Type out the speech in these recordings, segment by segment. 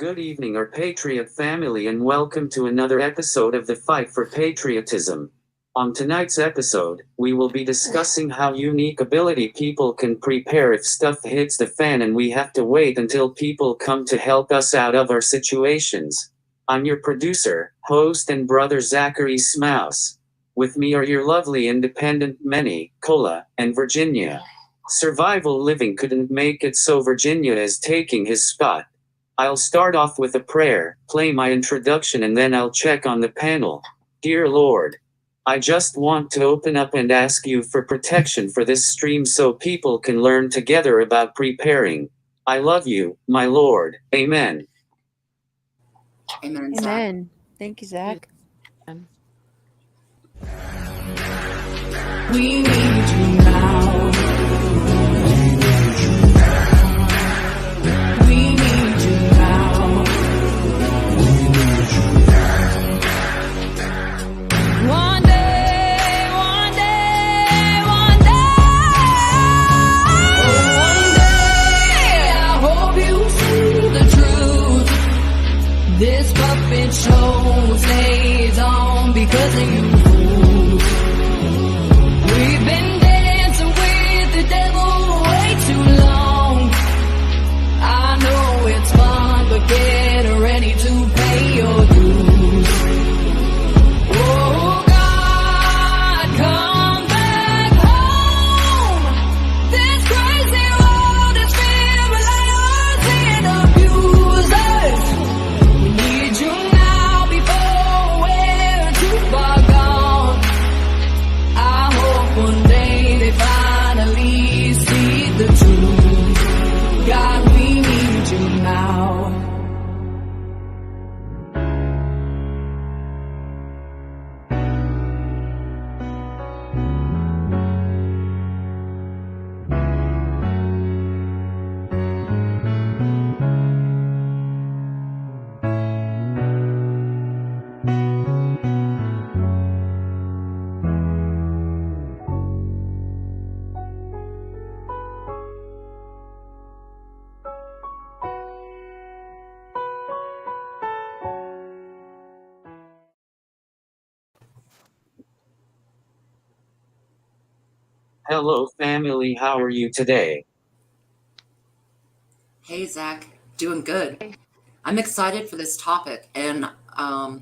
Good evening, our Patriot family, and welcome to another episode of the Fight for Patriotism. On tonight's episode, we will be discussing how unique ability people can prepare if stuff hits the fan and we have to wait until people come to help us out of our situations. I'm your producer, host, and brother Zachary Smouse. With me are your lovely independent Manny, Cola, and Virginia. Survival Living couldn't make it, so Virginia is taking his spot. I'll start off with a prayer, play my introduction, and then I'll check on the panel. Dear Lord, I just want to open up and ask you for protection for this stream so people can learn together about preparing. I love you, my Lord. Amen. Amen. Amen. Thank you, Zach. We need you now. This puppet show stays on because of you fools. We've been dancing with the devil way too long. I know it's fun, but get ready to pay your dues. Oh God, come back home. This crazy world is filled with liars and abusers. You now before we're too far gone. I hope one day they finally see the truth. God, we need you now. Hello, family. How are you today? Hey, Zach. Doing good. I'm excited for this topic. And I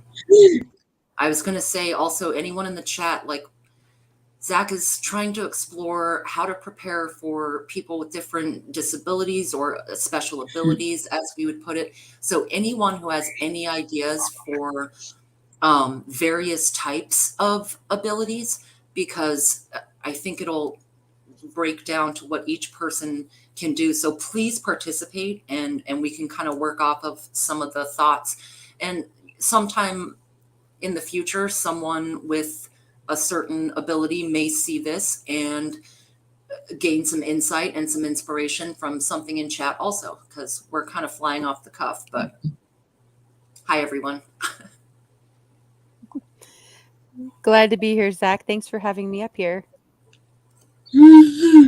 was going to say also, anyone in the chat, like, Zach is trying to explore how to prepare for people with different disabilities or special abilities, as we would put it. So anyone who has any ideas for various types of abilities, because I think it'll break down to what each person can do. So please participate, and we can kind of work off of some of the thoughts. And sometime in the future, someone with a certain ability may see this and gain some insight and some inspiration from something in chat also, because we're kind of flying off the cuff. But hi, everyone. Glad to be here, Zach. Thanks for having me up here. Yeah,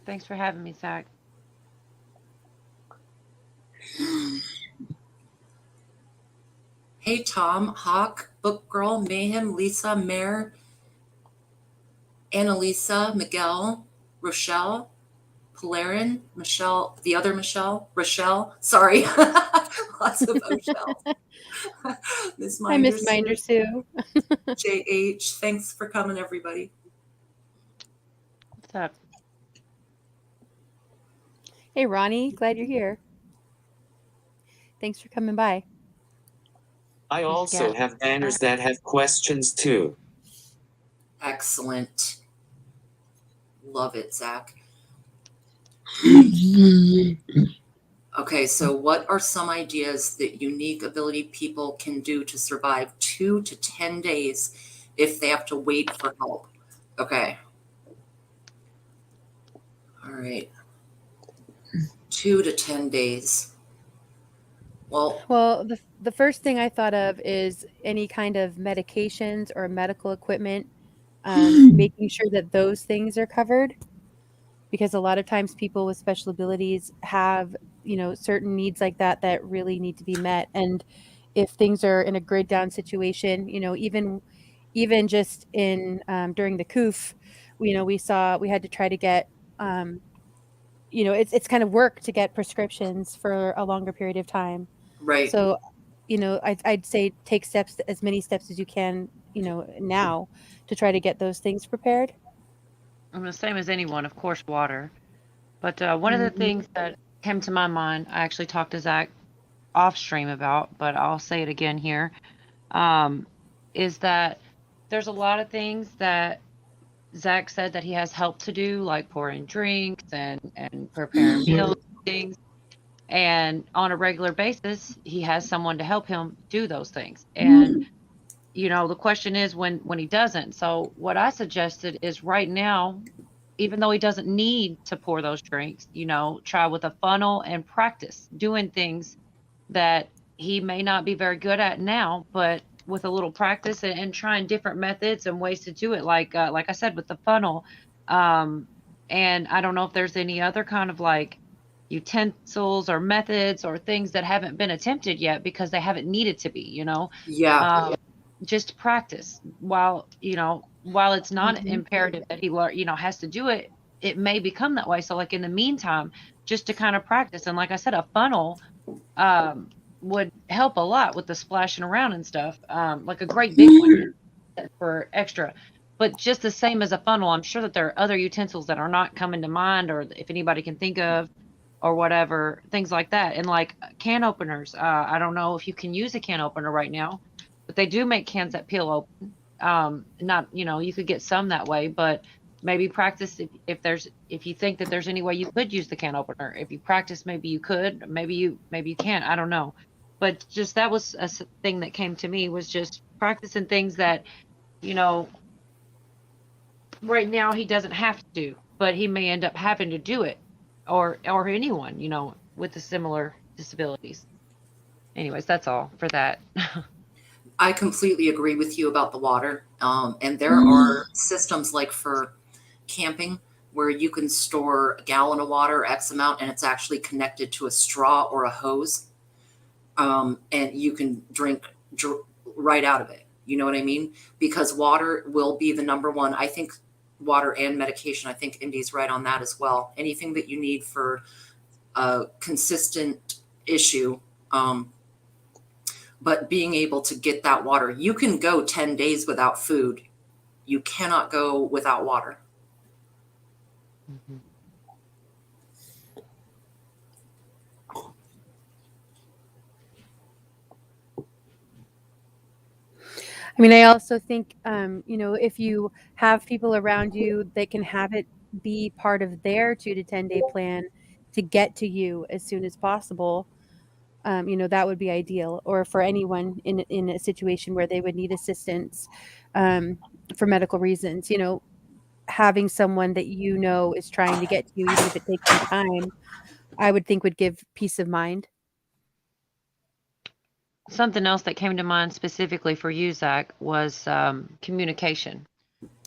thanks for having me, Zach. Hey, Tom, Hawk, Book Girl, Mayhem, Lisa, Mare, Annalisa, Miguel, Rochelle, Polarin, Michelle, the other Michelle, Rochelle, sorry. Lots of Rochelle. Miss I miss Minder Sue. JH, thanks for coming, everybody. What's up? Hey, Ronnie, glad you're here. Thanks for coming by. I also have banners that have questions too. Excellent. Love it, Zach. Okay, so what are some ideas that unique ability people can do to survive 2 to 10 days if they have to wait for help? Okay. All right. 2 to 10 days. Well, the first thing I thought of is any kind of medications or medical equipment, making sure that those things are covered. because a lot of times people with special abilities have, certain needs like that really need to be met. And if things are in a grid down situation, even just in during the COOF, we had to try to get, it's kind of work to get prescriptions for a longer period of time. Right. So, I'd say take as many steps as you can, now to try to get those things prepared. I'm the same as anyone, of course, water. But one of the things that came to my mind, I actually talked to Zach off stream about, but I'll say it again here, is that there's a lot of things that Zach said that he has help to do, like pouring drinks and preparing meals and things. And on a regular basis, he has someone to help him do those things. And, the question is when he doesn't. So what I suggested is right now, even though he doesn't need to pour those drinks, try with a funnel and practice doing things that he may not be very good at now, but with a little practice and trying different methods and ways to do it. Like I said, with the funnel. And I don't know if there's any other kind of like utensils or methods or things that haven't been attempted yet because they haven't needed to be, Yeah. Just practice while it's not imperative that he has to do it. It may become that way. So like in the meantime, just to kind of practice. And like I said, a funnel would help a lot with the splashing around and stuff. Like a great big one for extra, but just the same as a funnel, I'm sure that there are other utensils that are not coming to mind, or if anybody can think of, or whatever, things like that. And like can openers, I don't know if you can use a can opener right now, but they do make cans that peel open. Not, you could get some that way, but maybe practice if you think that there's any way you could use the can opener. If you practice, maybe you could, maybe you can't, I don't know. But just that was a thing that came to me, was just practicing things that, right now he doesn't have to do, but he may end up having to do it, or anyone, with the similar disabilities. Anyways, that's all for that. I completely agree with you about the water. And there are systems like for camping where you can store a gallon of water, X amount, and it's actually connected to a straw or a hose. And you can drink right out of it. You know what I mean? Because water will be the number one. I think water and medication. I think Indy's right on that as well. Anything that you need for a consistent issue. But being able to get that water, you can go 10 days without food. You cannot go without water. Mm-hmm. I mean, I also think, if you have people around you that can have it be part of their 2 to 10 day plan to get to you as soon as possible, that would be ideal. Or for anyone in a situation where they would need assistance for medical reasons, having someone that is trying to get to you, even if it takes some time, I would think would give peace of mind. Something else that came to mind specifically for you, Zach, was communication.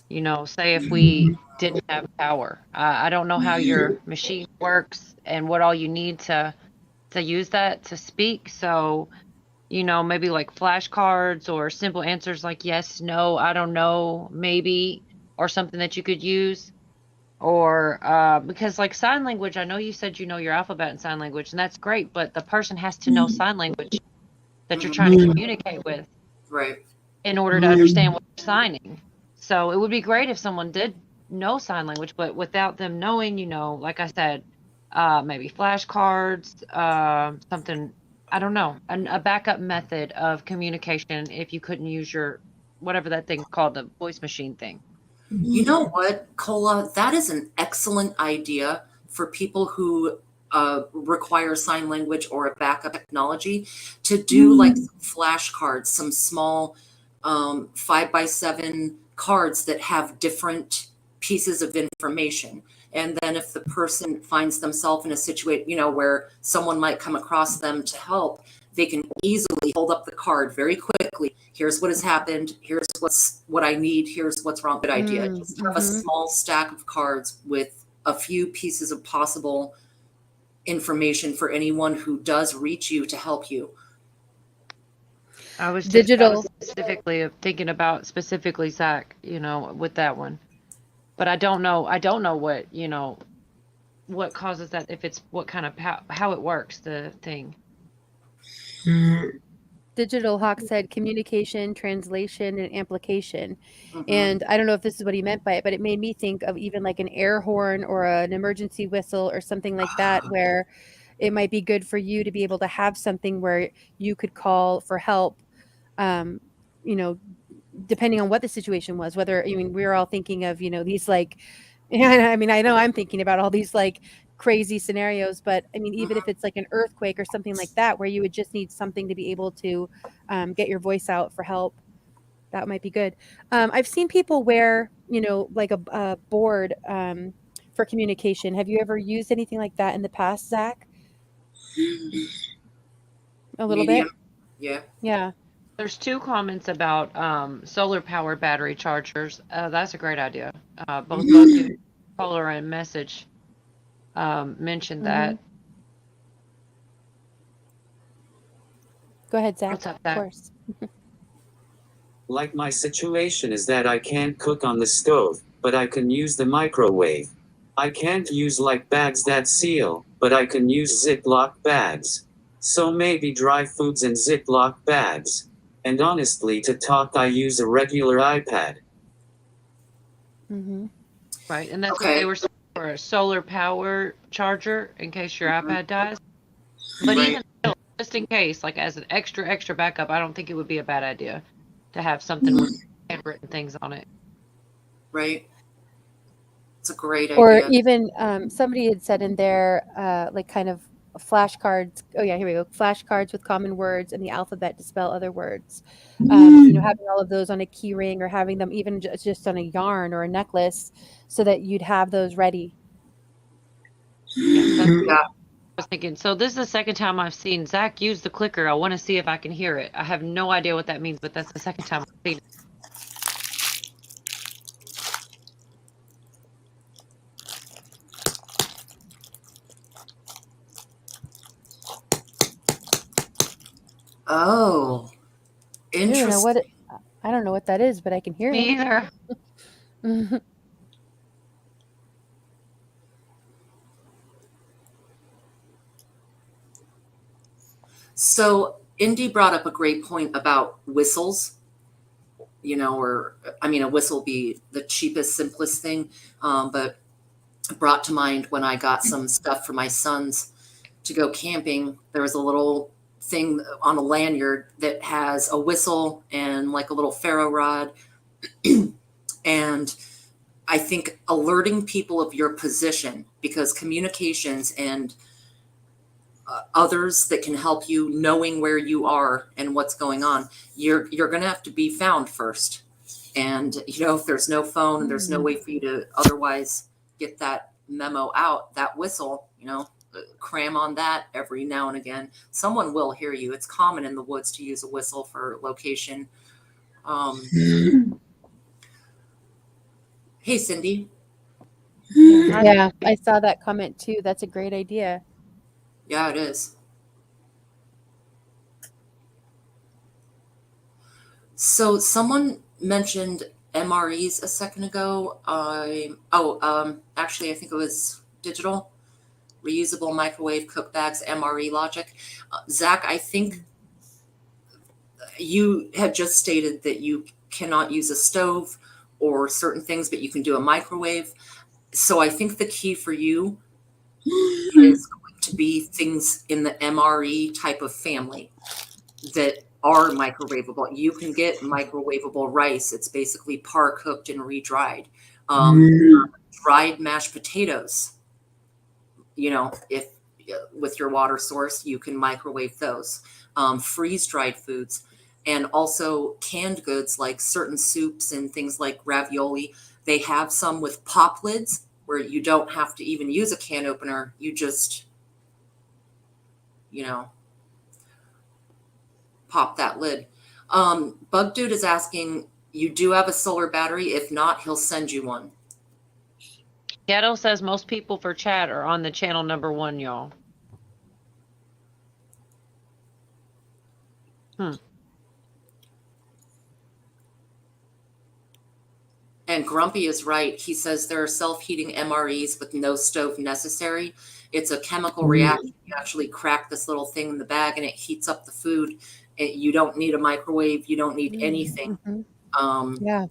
Say if we didn't have power. I don't know how your machine works and what all you need to use that to speak. So, maybe like flashcards or simple answers like yes, no, I don't know, maybe, or something that you could use. Or because like sign language, I know you said your alphabet in sign language, and that's great, but the person has to know sign language that you're trying to communicate with, right, in order to understand what you're signing. So it would be great if someone did know sign language, but without them knowing, like I said, maybe flashcards, something, I don't know, a backup method of communication if you couldn't use your, whatever that thing's called, the voice machine thing. You know what, Cola, that is an excellent idea for people who require sign language or a backup technology, to do like some flashcards, some small 5x7 cards that have different pieces of information. And then if the person finds themselves in a situation, where someone might come across them to help, they can easily hold up the card very quickly. Here's what has happened. Here's what I need. Here's what's wrong. Good idea. Just have a small stack of cards with a few pieces of possible information for anyone who does reach you to help you. I was Digital. specifically thinking about specifically Zach, with that one. But I don't know what, what causes that, if it's what kind of, how it works, the thing. Digital Hawk said communication, translation, and amplification. Mhm. And I don't know if this is what he meant by it, but it made me think of even like an air horn or an emergency whistle or something like that, where it might be good for you to be able to have something where you could call for help, depending on what the situation was. Whether, we were all thinking of, these like, I know I'm thinking about all these like crazy scenarios, but even if it's like an earthquake or something like that, where you would just need something to be able to get your voice out for help, that might be good. I've seen people wear, like a board for communication. Have you ever used anything like that in the past, Zach? A little Medium. bit? Yeah. Yeah. There's 2 comments about solar power battery chargers. That's a great idea. Both caller and message mentioned that. Go ahead, Zach. What's up, Of Zach? course. Like my situation is that I can't cook on the stove, but I can use the microwave. I can't use like bags that seal, but I can use Ziploc bags. So maybe dry foods in Ziploc bags. And honestly, to talk, I use a regular iPad. Right, and that's what Okay. they were saying for a solar power charger in case your iPad dies. But Right. even still, just in case, like as an extra backup, I don't think it would be a bad idea to have something with handwritten things on it. Right. It's a great Or idea. even somebody had said in there, like kind of flashcards. Oh yeah, here we go. Flashcards with common words and the alphabet to spell other words. Having all of those on a key ring, or having them even just on a yarn or a necklace, so that you'd have those ready. Yeah, Yeah. I was thinking. So this is the second time I've seen Zach use the clicker. I want to see if I can hear it. I have no idea what that means, but that's the second time I've seen it. Oh, I don't know interesting. I don't know what that is, but I can hear Me it. either. So Indy brought up a great point about whistles, a whistle be the cheapest, simplest thing. But it brought to mind when I got some stuff for my sons to go camping, there was a little thing on a lanyard that has a whistle and like a little ferro rod. And I think alerting people of your position, because communications and others that can help you, knowing where you are and what's going on, you're going to have to be found first. And if there's no phone, there's no way for you to otherwise get that memo out, that whistle, cram on that every now and again. Someone will hear you. It's common in the woods to use a whistle for location. Hey, Cindy. Yeah, I saw that comment too. That's a great idea. Yeah, it is. So someone mentioned MREs a second ago. Actually, I think it was digital, reusable microwave cook bags, MRE logic. Zach, I think you had just stated that you cannot use a stove or certain things, but you can do a microwave. So I think the key for you is going to be things in the MRE type of family that are microwavable. You can get microwavable rice. It's basically par cooked and re-dried. Dried mashed potatoes, if with your water source, you can microwave those. Freeze-dried foods, and also canned goods like certain soups and things like ravioli. They have some with pop lids where you don't have to even use a can opener. You just, pop that lid. Bug Dude is asking, you do have a solar battery? If not, he'll send you one. Ghetto says most people for chat are on the channel number 1, y'all. And Grumpy is right. He says there are self-heating MREs with no stove necessary. It's a chemical reaction. You actually crack this little thing in the bag and it heats up the food. You don't need a microwave. You don't need anything. Yeah.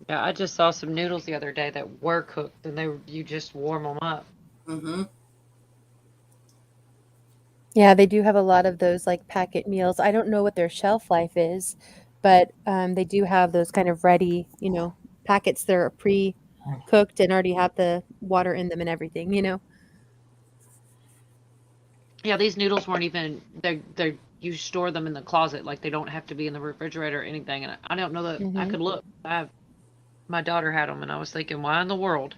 Yeah, I just saw some noodles the other day that were cooked, and you just warm them up. Yeah, they do have a lot of those like packet meals. I don't know what their shelf life is, but they do have those kind of ready, packets that are pre-cooked and already have the water in them and everything, Yeah, these noodles weren't even, you store them in the closet, like they don't have to be in the refrigerator or anything. And I don't know that I could look. My daughter had them, and I was thinking, why in the world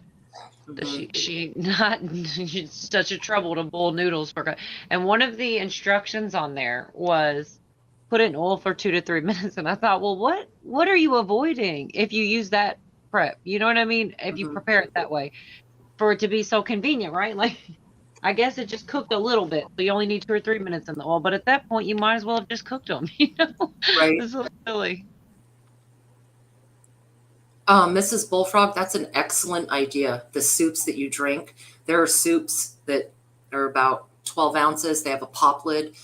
does she not she's such a trouble to boil noodles for? And one of the instructions on there was put it in oil for 2 to 3 minutes, and I thought, well, what are you avoiding if you use that prep? You know what I mean? If you prepare it that way, for it to be so convenient, right? Like, I guess it just cooked a little bit, so you only need 2 or 3 minutes in the oil. But at that point, you might as well have just cooked them. Right. It's so silly. Mrs. Bullfrog, that's an excellent idea. The soups that you drink, there are soups that are about 12 ounces. They have a pop lid,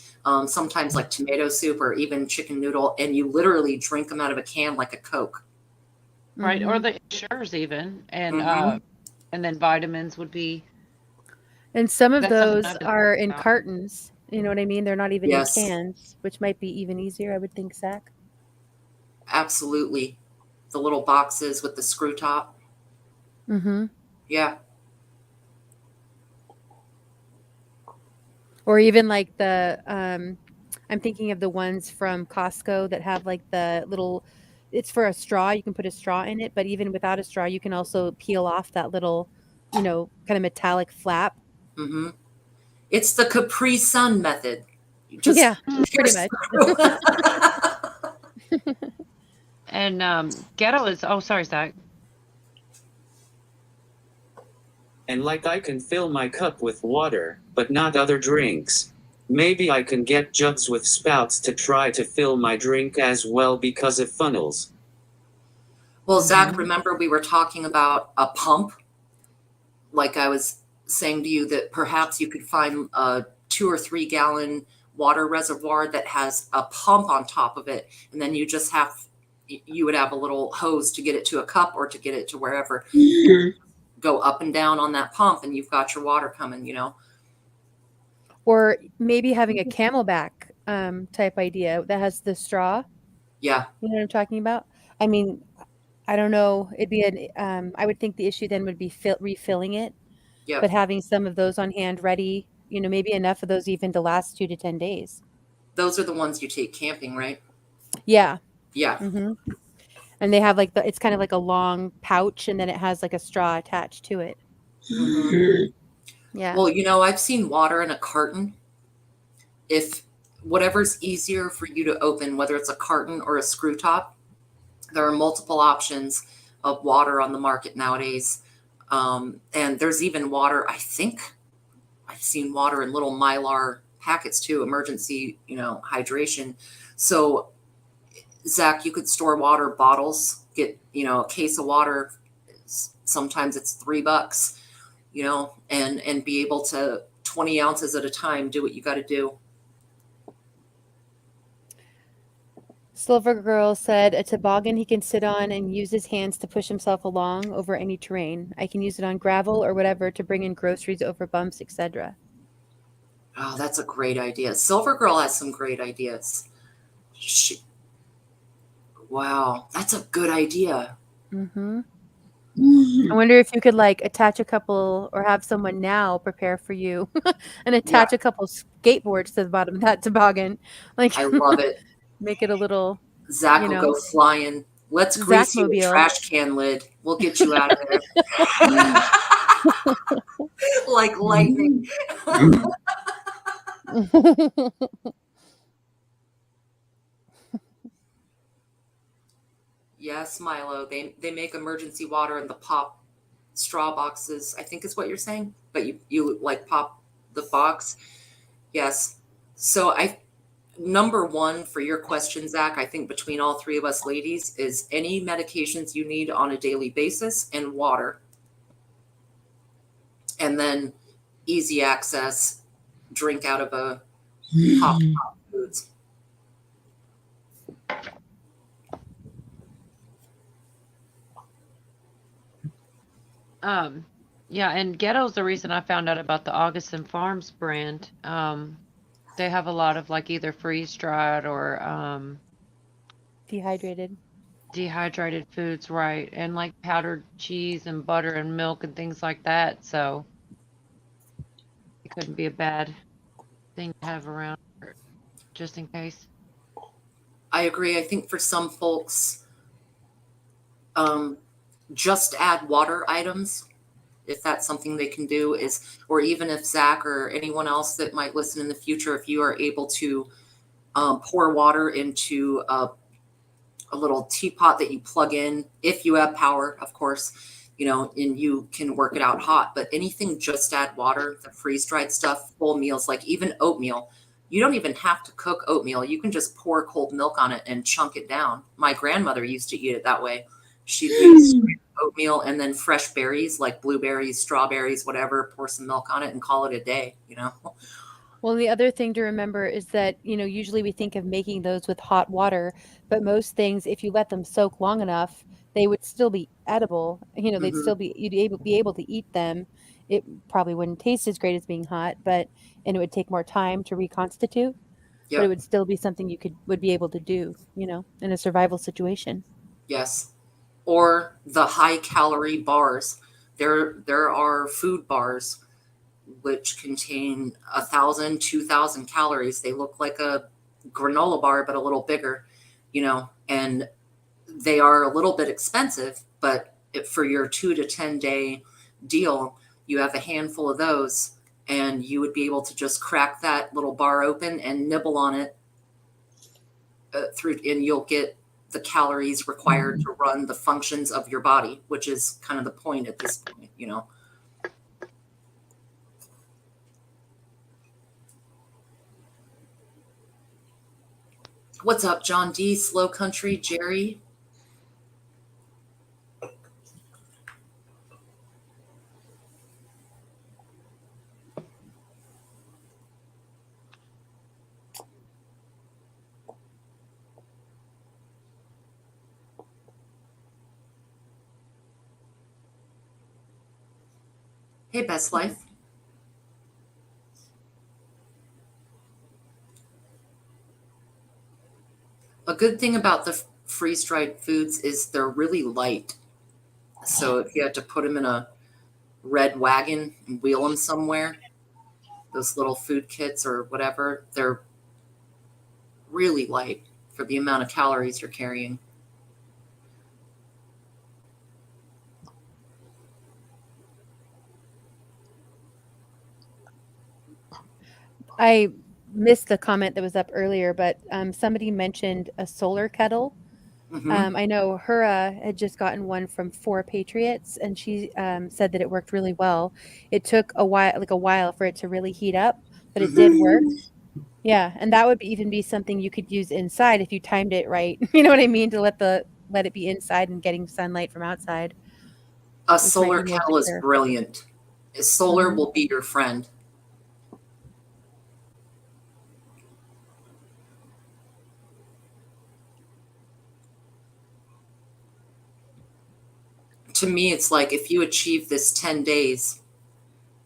sometimes like tomato soup or even chicken noodle, and you literally drink them out of a can like a Coke. Right, or the insures even, and then vitamins would be. And some of That's those something I've are been in about. cartons. You know what I mean? They're not even Yes. in cans, which might be even easier, I would think, Zach. Absolutely. The little boxes with the screw top. Yeah. Or even like the I'm thinking of the ones from Costco that have like the little, it's for a straw. You can put a straw in it, but even without a straw, you can also peel off that little, kind of metallic flap. It's the Capri Sun method. You just Yeah, pretty much. And Ghetto is, oh, sorry, Zach. And like I can fill my cup with water, but not other drinks. Maybe I can get jugs with spouts to try to fill my drink as well because of funnels. Well, Zach, remember we were talking about a pump? Like I was saying to you that perhaps you could find a 2 or 3 gallon water reservoir that has a pump on top of it. And then you would have a little hose to get it to a cup or to get it to wherever. Go up and down on that pump and you've got your water coming, Or maybe having a Camelback type idea that has the straw. Yeah. You know what I'm talking about? I mean, I don't know. It'd be I would think the issue then would be refilling it. Yeah. But having some of those on hand ready, maybe enough of those even to last 2 to 10 days. Those are the ones you take camping, right? Yeah. Yeah. And they have it's kind of like a long pouch, and then it has like a straw attached to it. Yeah. Well, I've seen water in a carton. If whatever's easier for you to open, whether it's a carton or a screw top, there are multiple options of water on the market nowadays. And there's even water, I think I've seen water in little Mylar packets too, emergency, hydration. So Zach, you could store water bottles, get, a case of water. Sometimes it's $3, and be able to 20 ounces at a time, do what you got to do. Silver Girl said a toboggan he can sit on and use his hands to push himself along over any terrain. I can use it on gravel or whatever to bring in groceries over bumps, etc. Oh, that's a great idea. Silver Girl has some great ideas. Wow, that's a good idea. I wonder if you could attach a couple, or have someone now prepare for you and attach a couple skateboards to the bottom of that toboggan. I love it. Make it a little. Zach will go flying. Let's grease you a trash can lid. We'll get you out of there. Like lightning. Yes, Milo. They make emergency water in the pop straw boxes, I think is what you're saying. But you like pop the box. Yes. So number one for your question, Zach, I think between all three of us ladies is any medications you need on a daily basis and water. And then easy access, drink out of a pop foods. Yeah, and Ghetto's the reason I found out about the Augustin Farms brand. They have a lot of like either freeze dried or Dehydrated. dehydrated foods, right? And like powdered cheese and butter and milk and things like that. So it couldn't be a bad thing to have around just in case. I agree. I think for some folks, just add water items, if that's something they can do, or even if Zach or anyone else that might listen in the future, if you are able to pour water into a little teapot that you plug in, if you have power, of course, and you can work it out hot. But anything, just add water, the freeze-dried stuff, full meals, like even oatmeal. You don't even have to cook oatmeal. You can just pour cold milk on it and chunk it down. My grandmother used to eat it that way. She'd use oatmeal and then fresh berries like blueberries, strawberries, whatever, pour some milk on it and call it a day, Well, the other thing to remember is that, usually we think of making those with hot water, but most things, if you let them soak long enough, they would still be edible. They'd still be, you'd be able to eat them. It probably wouldn't taste as great as being hot, and it would take more time to reconstitute, Yep. but it would still be something you would be able to do, in a survival situation. Yes. Or the high calorie bars. There are food bars which contain 1,000, 2,000 calories. They look like a granola bar, but a little bigger, and they are a little bit expensive, but for your 2 to 10 day deal, you have a handful of those and you would be able to just crack that little bar open and nibble on it and you'll get the calories required to run the functions of your body, which is kind of the point at this point, What's up, John D, Slow Country, Jerry? Hey, Best Life. A good thing about the freeze-dried foods is they're really light. So if you had to put them in a red wagon and wheel them somewhere, those little food kits or whatever, they're really light for the amount of calories you're carrying. I missed the comment that was up earlier, but somebody mentioned a solar kettle. Mhm. I know Hura had just gotten one from 4 Patriots, and she said that it worked really well. It took a while for it to really heat up, but it did work. Yeah, and that would even be something you could use inside if you timed it right. You know what I mean? To let it be inside and getting sunlight from outside. A Which might solar be more kettle is secure. brilliant. Solar Mhm. will be your friend. To me, it's like if you achieve this 10 days,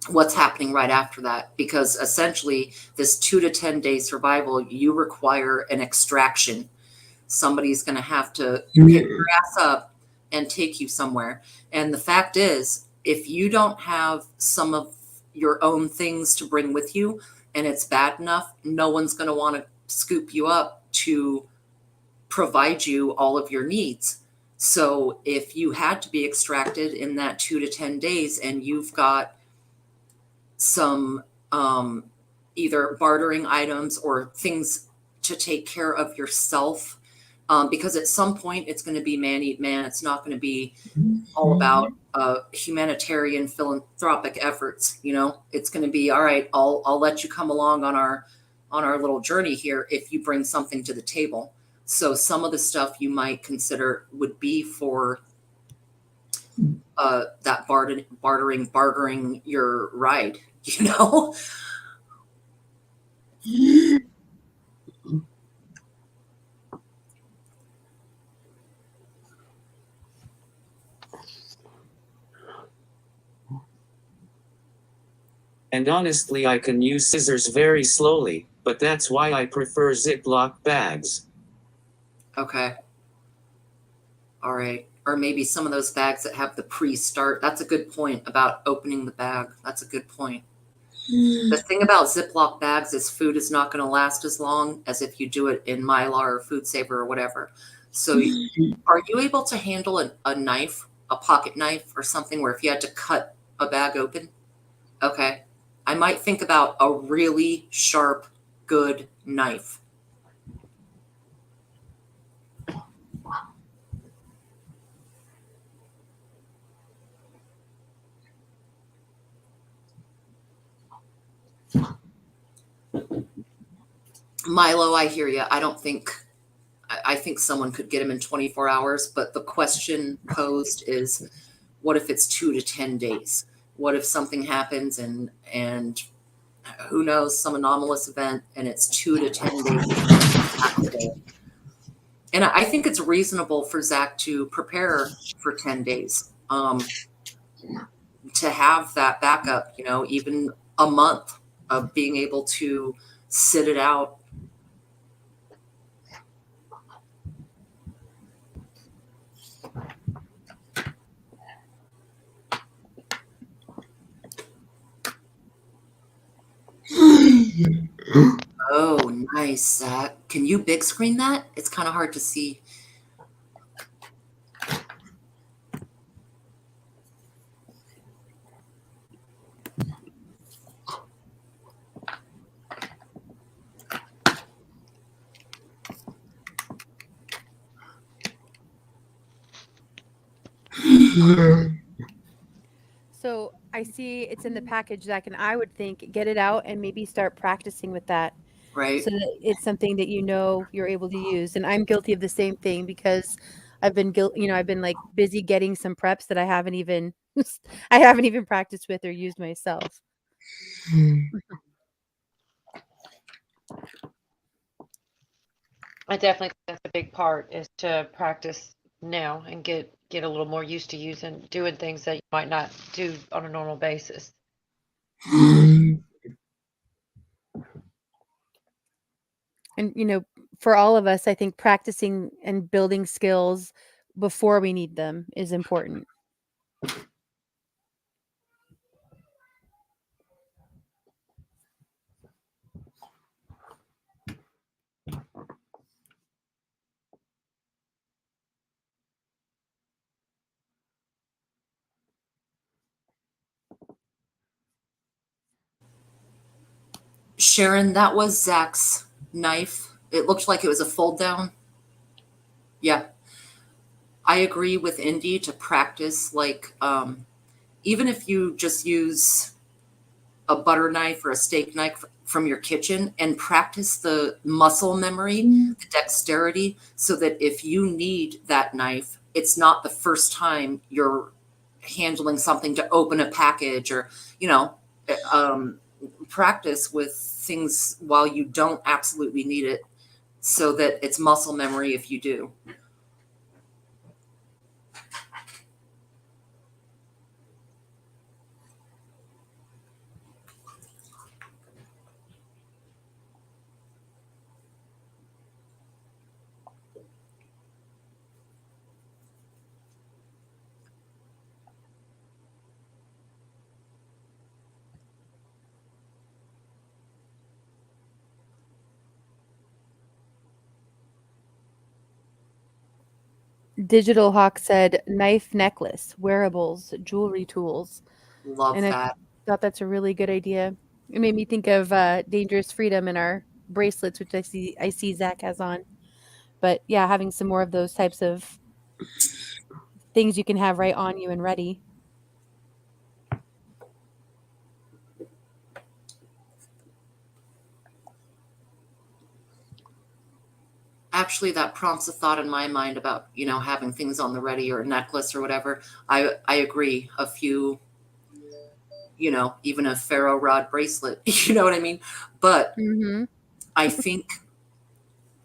what's happening right after that? Because essentially, this 2 to 10 day survival, you require an extraction. Somebody's going to have to pick your ass up and take you somewhere. And the fact is, if you don't have some of your own things to bring with you and it's bad enough, no one's going to want to scoop you up to provide you all of your needs. So if you had to be extracted in that 2 to 10 days and you've got some either bartering items or things to take care of yourself because at some point it's going to be man eat man. It's not going to be all about humanitarian philanthropic efforts. You know, it's going to be, all right, I'll let you come along on our little journey here if you bring something to the table. So some of the stuff you might consider would be for that bartering your ride, you know? And honestly, I can use scissors very slowly, but that's why I prefer Ziploc bags. Okay. All right. Or maybe some of those bags that have the pre-start. That's a good point about opening the bag. That's a good point. The thing about Ziploc bags is food is not going to last as long as if you do it in Mylar or Food Saver or whatever. So are you able to handle a knife, a pocket knife or something where if you had to cut a bag open? Okay. I might think about a really sharp, good knife. Milo, I hear you. I think someone could get him in 24 hours, but the question posed is, what if it's 2 to 10 days? What if something happens and who knows, some anomalous event, and it's 2 to 10 days? And I think it's reasonable for Zach to prepare for 10 days, to have that backup, you know, even a month of being able to sit it out. Oh, nice, Zach. Can you big screen that? It's kind of hard to see. So I see it's in the package, Zach, and I would think get it out and maybe start practicing with that. Right. So that it's something that you know you're able to use. And I'm guilty of the same thing because I've been I've been like busy getting some preps that I haven't even practiced with or used myself. I definitely think that's a big part, is to practice now and get a little more used to using doing things that you might not do on a normal basis. And for all of us, I think practicing and building skills before we need them is important. Sharon, that was Zach's knife. It looked like it was a fold down. Yeah. I agree with Indy to practice, like, even if you just use a butter knife or a steak knife from your kitchen and practice the muscle memory, the dexterity, so that if you need that knife, it's not the first time you're handling something to open a package or, practice with things while you don't absolutely need it so that it's muscle memory if you do. Digital Hawk said knife necklace, wearables, jewelry tools. Love And that. I thought that's a really good idea. It made me think of Dangerous Freedom and our bracelets, which I see Zach has on. But yeah, having some more of those types of things you can have right on you and ready. Actually, that prompts a thought in my mind about, having things on the ready or a necklace or whatever. I agree. A few, even a ferro rod bracelet, you know what I mean? But I think,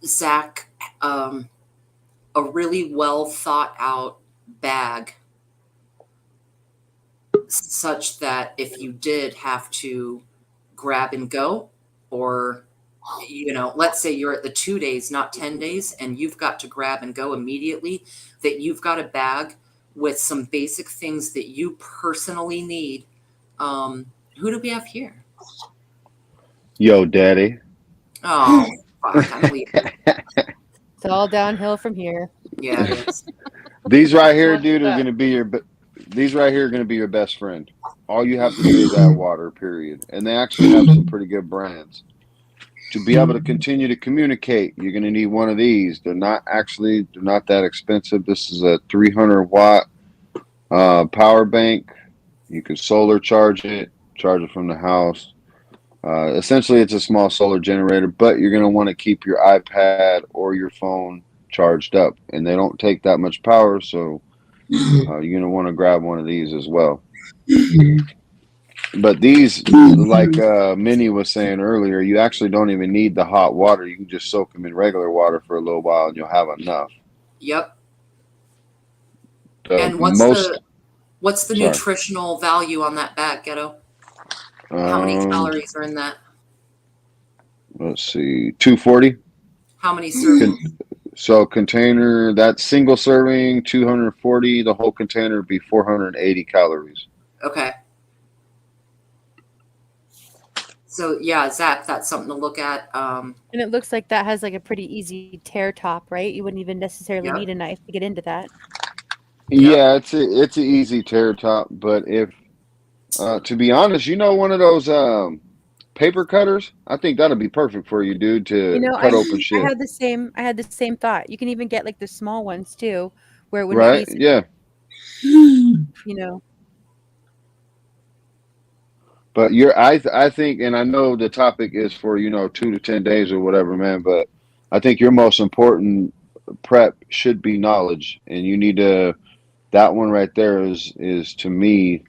Zach, a really well thought out bag, such that if you did have to grab and go, or let's say you're at the 2 days, not 10 days, and you've got to grab and go immediately, that you've got a bag with some basic things that you personally need. Who do we have here? Yo, Daddy. Oh, fuck, I'm leaving. It's all downhill from here. Yeah, it is. These right here, dude, are going to be your best friend. All you have to do is add water, period. And they actually have some pretty good brands. To be able to continue to communicate, you're going to need one of these. They're not that expensive. This is a 300-watt power bank. You can solar charge it from the house. Essentially, it's a small solar generator, but you're going to want to keep your iPad or your phone charged up. And they don't take that much power, so you're going to want to grab one of these as well. But these, like Minnie was saying earlier, you actually don't even need the hot water. You can just soak them in regular water for a little while and you'll have enough. Yep. And what's the nutritional value on that bag, Ghetto? How many calories are in that? Let's see, 240. How many servings? So container, that single serving, 240. The whole container would be 480 calories. Okay. So yeah, Zach, that's something to look at. And it looks like that has like a pretty easy tear top, right? You wouldn't even necessarily need a knife to get into that. Yeah, it's an easy tear top, but if to be honest, one of those paper cutters, I think that'll be perfect for you, dude, to cut open shit. I had the same thought. You can even get like the small ones too, where it wouldn't be yeah. But I think, and I know the topic is for 2 to 10 days or whatever, man. But I think your most important prep should be knowledge, and you need to. That one right there is to me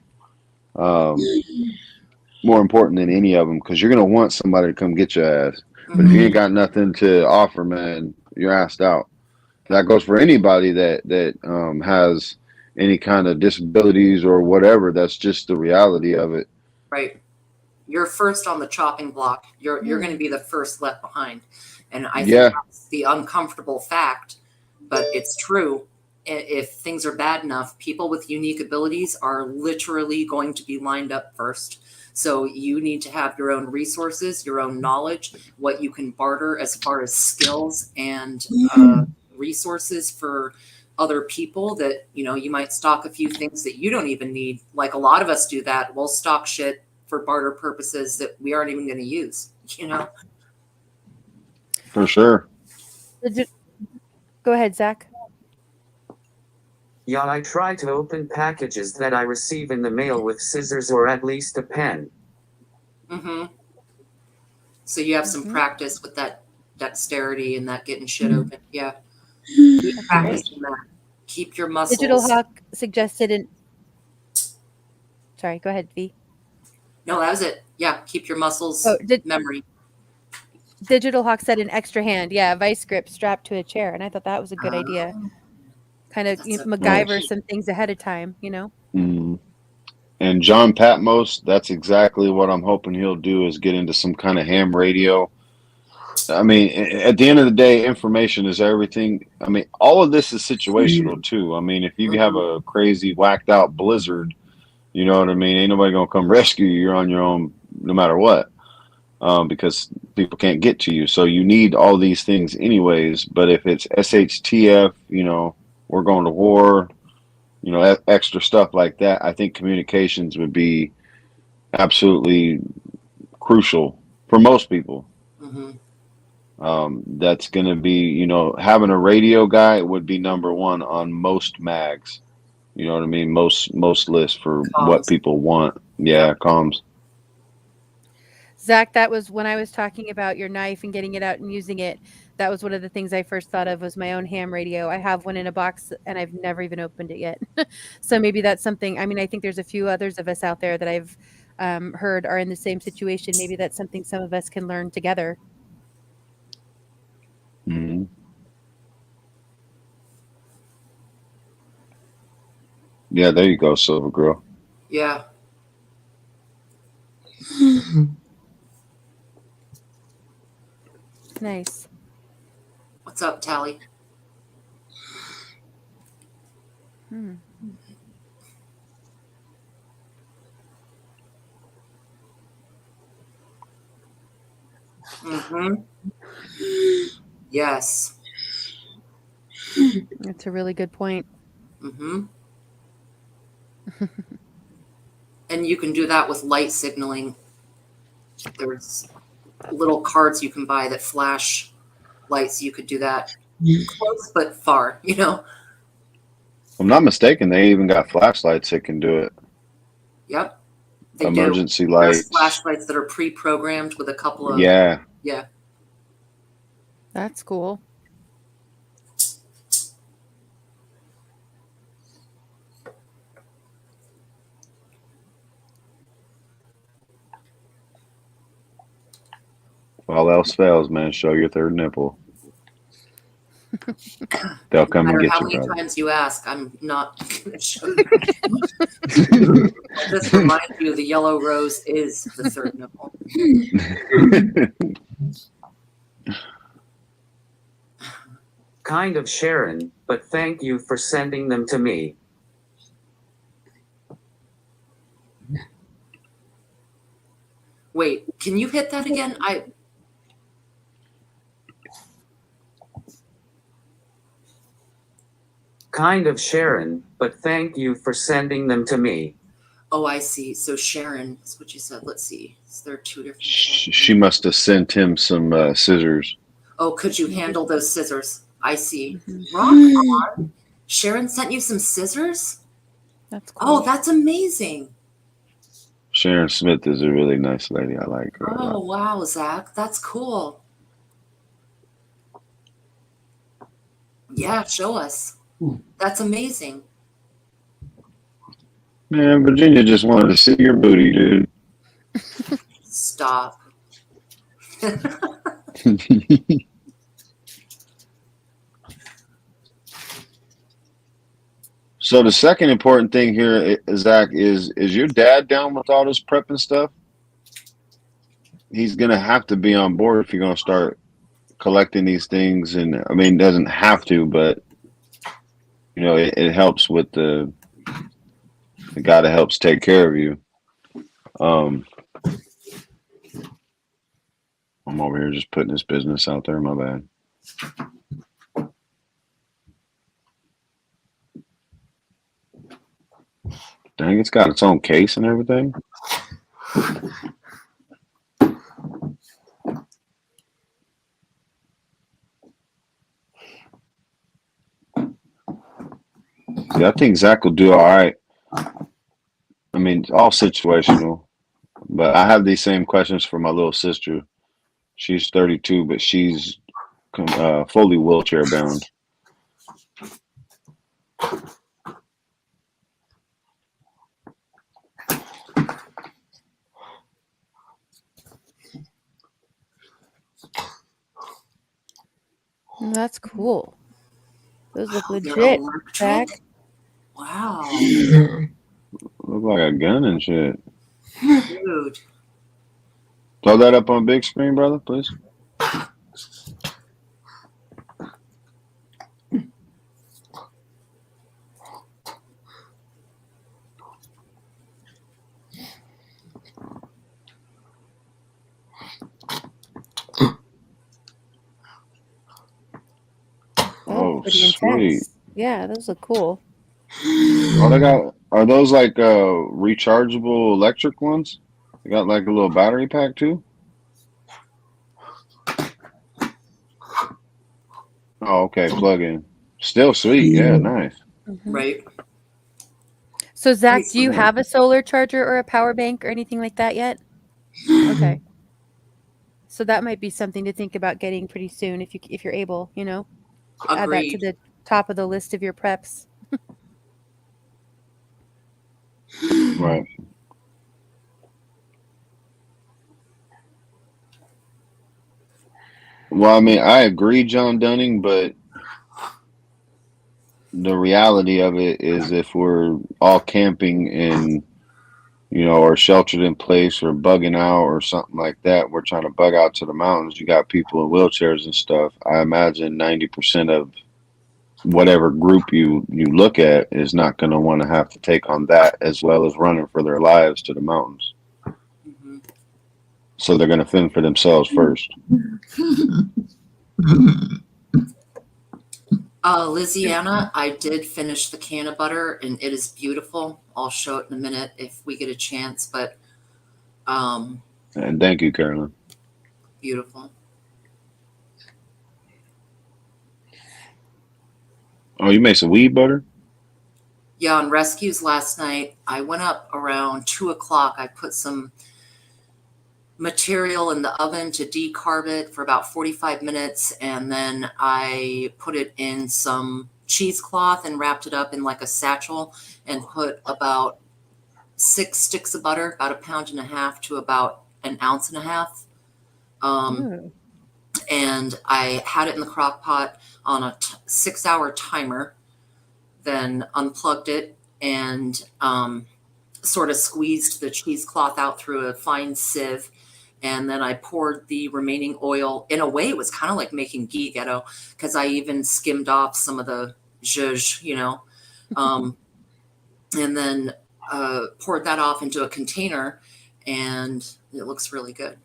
more important than any of them, because you're gonna want somebody to come get your ass. But if you ain't got nothing to offer, man, you're asked out. That goes for anybody that has any kind of disabilities or whatever. That's just the reality of it. Right. You're first on the chopping block. You're going to be the first left behind. And I think that's the uncomfortable fact, but it's true. If things are bad enough, people with unique abilities are literally going to be lined up first. So you need to have your own resources, your own knowledge, what you can barter as far as skills and resources for other people that, you might stock a few things that you don't even need. Like a lot of us do that. We'll stock shit for barter purposes that we aren't even going to use, For sure. Go ahead, Zach. Yeah, I try to open packages that I receive in the mail with scissors or at least a pen. So you have some practice with that dexterity and that getting shit open. Yeah. Keep practicing that. Keep your muscles. Digital Hawk suggested Sorry, go ahead, V. No, that was it. Yeah, keep your muscles memory. Digital Hawk said an extra hand. Yeah, vice grip strapped to a chair. And I thought that was a good idea. Kind of MacGyver some things ahead of time, And John Patmos, that's exactly what I'm hoping he'll do, is get into some kind of ham radio. I mean, at the end of the day, information is everything. I mean, all of this is situational too. I mean, if you have a crazy whacked out blizzard, you know what I mean? Ain't nobody going to come rescue you. You're on your own no matter what, because people can't get to you. So you need all these things anyways. But if it's SHTF, we're going to war, extra stuff like that, I think communications would be absolutely crucial for most people. That's going to be, you know, having a radio guy would be number one on most mags. You know what I mean? Most lists for what Comms. people want. Yeah, comms. Zach, that was when I was talking about your knife and getting it out and using it. That was one of the things I first thought of was my own ham radio. I have one in a box and I've never even opened it yet. So maybe that's something. I mean, I think there's a few others of us out there that I've heard are in the same situation. Maybe that's something some of us can learn together. Mm-hmm. Yeah, there you go, Silver Girl. Yeah. Nice. What's up, Tally? Hmm. Mm-hmm. Yes. That's a really good point. Mm-hmm. And you can do that with light signaling. There's little cards you can buy that flash lights. You could do that close but far, you know? If I'm not mistaken, they even got flashlights that can do it. Yep. They Emergency do. lights. There's flashlights that are pre-programmed with a couple of... Yeah. Yeah. That's cool. If all else fails, man, show your third nipple. They'll come No and matter get how you, many brother. times you ask, I'm not going to show you. I'll just remind you the yellow rose is the third nipple. Kind of Sharon, but thank you for sending them to me. Wait, can you hit that again? Kind of Sharon, but thank you for sending them to me. Oh, I see. So Sharon, that's what you said. Let's see. Is there two different? She must have sent him some scissors. Oh, could you handle those scissors? I see. Mm-hmm. Rock on. Sharon sent you some scissors? That's cool. Oh, that's amazing. Sharon Smith is a really nice lady. I like her. Oh, wow, Zach. That's cool. Yeah, show us. That's amazing. Man, Virginia just wanted to see your booty, dude. Stop. So the second important thing here, Zach, is your dad down with all this prepping stuff? He's gonna have to be on board if you're gonna start collecting these things, and I mean, it doesn't have to, but you know, it helps with the guy that helps take care of you. I'm over here just putting this business out there. My bad. Dang, it's got its own case and everything. Yeah, I think Zach will do all right. I mean, it's all situational. But I have these same questions for my little sister. She's 32, but she's fully wheelchair bound. That's cool. Those look They're legit, electric? Zach. Wow. Look like a gun and shit. Dude. Throw that up on big screen, brother, please. Oh, Pretty sweet. intense. Yeah, those look cool. Oh, are those like rechargeable electric ones? They got like a little battery pack too? Oh, okay. Plug in. Still sweet. Yeah, nice. Right. So Zach, Nice. do you have a solar charger or a power bank or anything like that yet? Okay. So that might be something to think about getting pretty soon if you're able, you know. Add that to Agreed. the top of the list of your preps. Right. Well, I mean, I agree, John Dunning, but the reality of it is if we're all camping in, or sheltered in place or bugging out or something like that, we're trying to bug out to the mountains. You got people in wheelchairs and stuff. I imagine 90% of whatever group you look at is not going to want to have to take on that as well as running for their lives to the mountains. Mhm. So they're going to fend for themselves first. Liziana, I did finish the can of butter, and it is beautiful. I'll show it in a minute if we get a chance, but And thank you, Carolyn. beautiful. Oh, you made some weed butter? Yeah, on rescues last night, I went up around 2:00. I put some material in the oven to decarb it for about 45 minutes, and then I put it in some cheesecloth and wrapped it up in like a satchel and put about 6 sticks of butter, about 1.5 pounds to about 1.5 ounces. And I had it in the crock pot on a 6-hour timer, then unplugged it and sort of squeezed the cheesecloth out through a fine sieve. And then I poured the remaining oil. In a way, it was kind of like making ghee ghetto, because I even skimmed off some of the zhuzh, and then poured that off into a container, and it looks really good.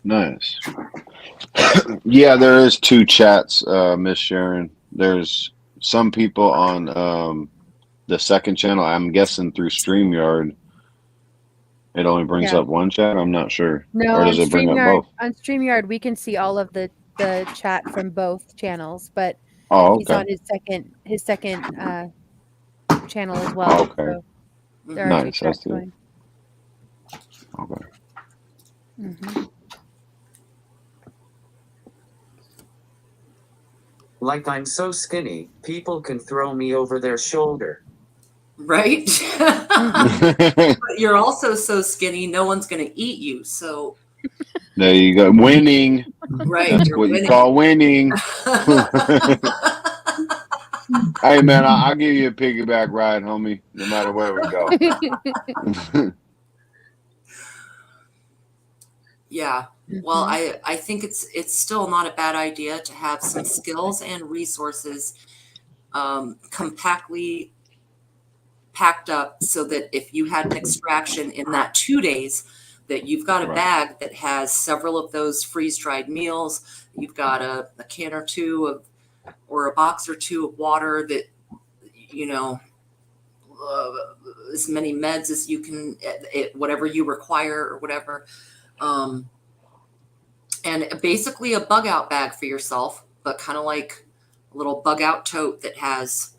Nice. Yeah, there is 2 chats, Miss Sharon. There's some people on the second channel. I'm guessing through StreamYard. It only brings up one chat. I'm not sure. No, Or does it bring up both? On StreamYard, we can see all of the chat from both channels, but Oh, he's okay. on his second channel as well. Okay. So there are 2 Nice. chats That's good. going. Okay. Like I'm so skinny, people can throw me over their shoulder. Right? But you're also so skinny, no one's going to eat you. So, There you go. Winning. right. That's You're what winning. you call winning. Hey, man, I'll give you a piggyback ride, homie, no matter where we go. Yeah. Well, I think it's still not a bad idea to have some skills and resources compactly packed up, so that if you had an extraction in that 2 days, that you've got a Right. bag that has several of those freeze-dried meals. You've got a can or 2 of, or a box or 2 of water, that, as many meds as you can, whatever you require or whatever. And basically a bug out bag for yourself, but kind of like a little bug out tote that has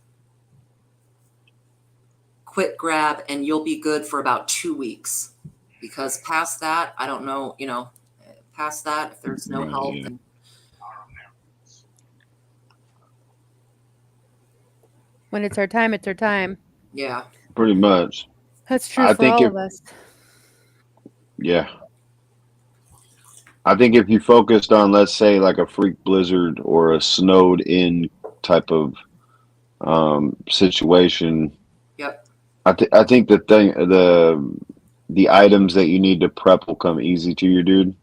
quick grab, and you'll be good for about 2 weeks. Because past that, I don't know, past that, if there's no help. Yeah. And When it's our time, it's our time. yeah. Pretty much. That's true I for think all if- of us. Yeah. I think if you focused on, let's say, like a freak blizzard or a snowed in type of situation, Yep. I think the items that you need to prep will come easy to you, dude.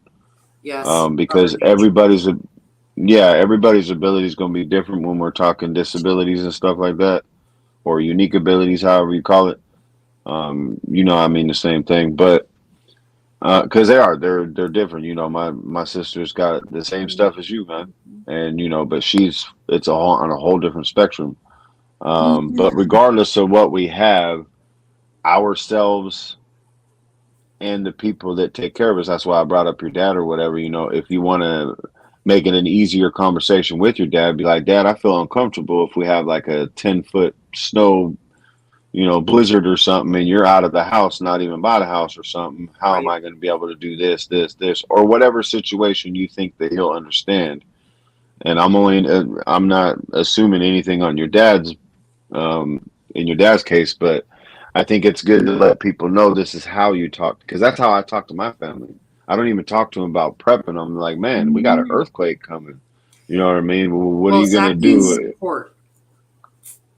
Yes. Because everybody's ability is going to be different when we're talking disabilities and stuff like that, or unique abilities, however you call it. I mean the same thing, but because they're different. My sister's got the same stuff as you, man, and but it's on a whole different spectrum. But regardless of what we have, ourselves and the people that take care of us, that's why I brought up your dad or whatever. If you want to making an easier conversation with your dad. Be like, Dad, I feel uncomfortable if we have like a 10-foot snow, blizzard or something, and you're out of the house, not even by the house or something. How am I going to be able to do this, or whatever situation you think that he'll understand? And I'm not assuming anything on your dad's, in your dad's case, but I think it's good to let people know this is how you talk, because that's how I talk to my family. I don't even talk to them about prepping. I'm like, man, we got an earthquake coming. You know what I mean? Well, what are you going to do? Support.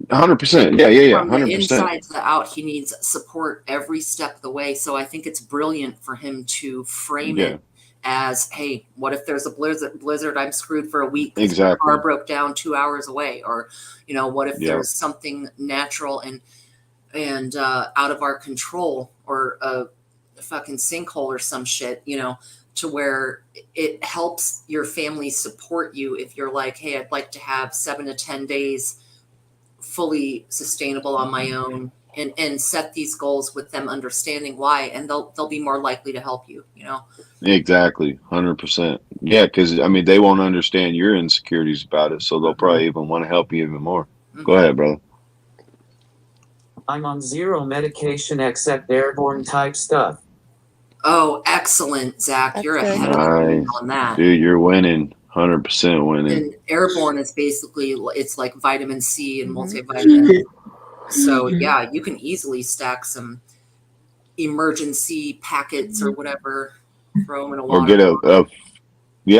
100%. Yeah. From 100%. the inside to the out, he needs support every step of the way. So I think it's brilliant for him to frame it as, hey, what if there's a blizzard? I'm screwed for a week because my car broke down 2 hours away. Or, what if there's something natural and out of our control, or a fucking sinkhole or some shit, to where it helps your family support you if you're like, hey, I'd like to have 7 to 10 days fully sustainable on my own, and set these goals with them understanding why, and they'll be more likely to help you, Exactly. 100%. Yeah, because they won't understand your insecurities about it, so they'll probably even want to help you even more. Go ahead, brother. I'm on 0 medication except airborne type stuff. Oh, excellent, Zach. You're ahead of the game on that. Dude, you're winning. 100% winning. And airborne is basically, it's like vitamin C and multivitamin. So yeah, you can easily stack some emergency packets or whatever, throw them in a water.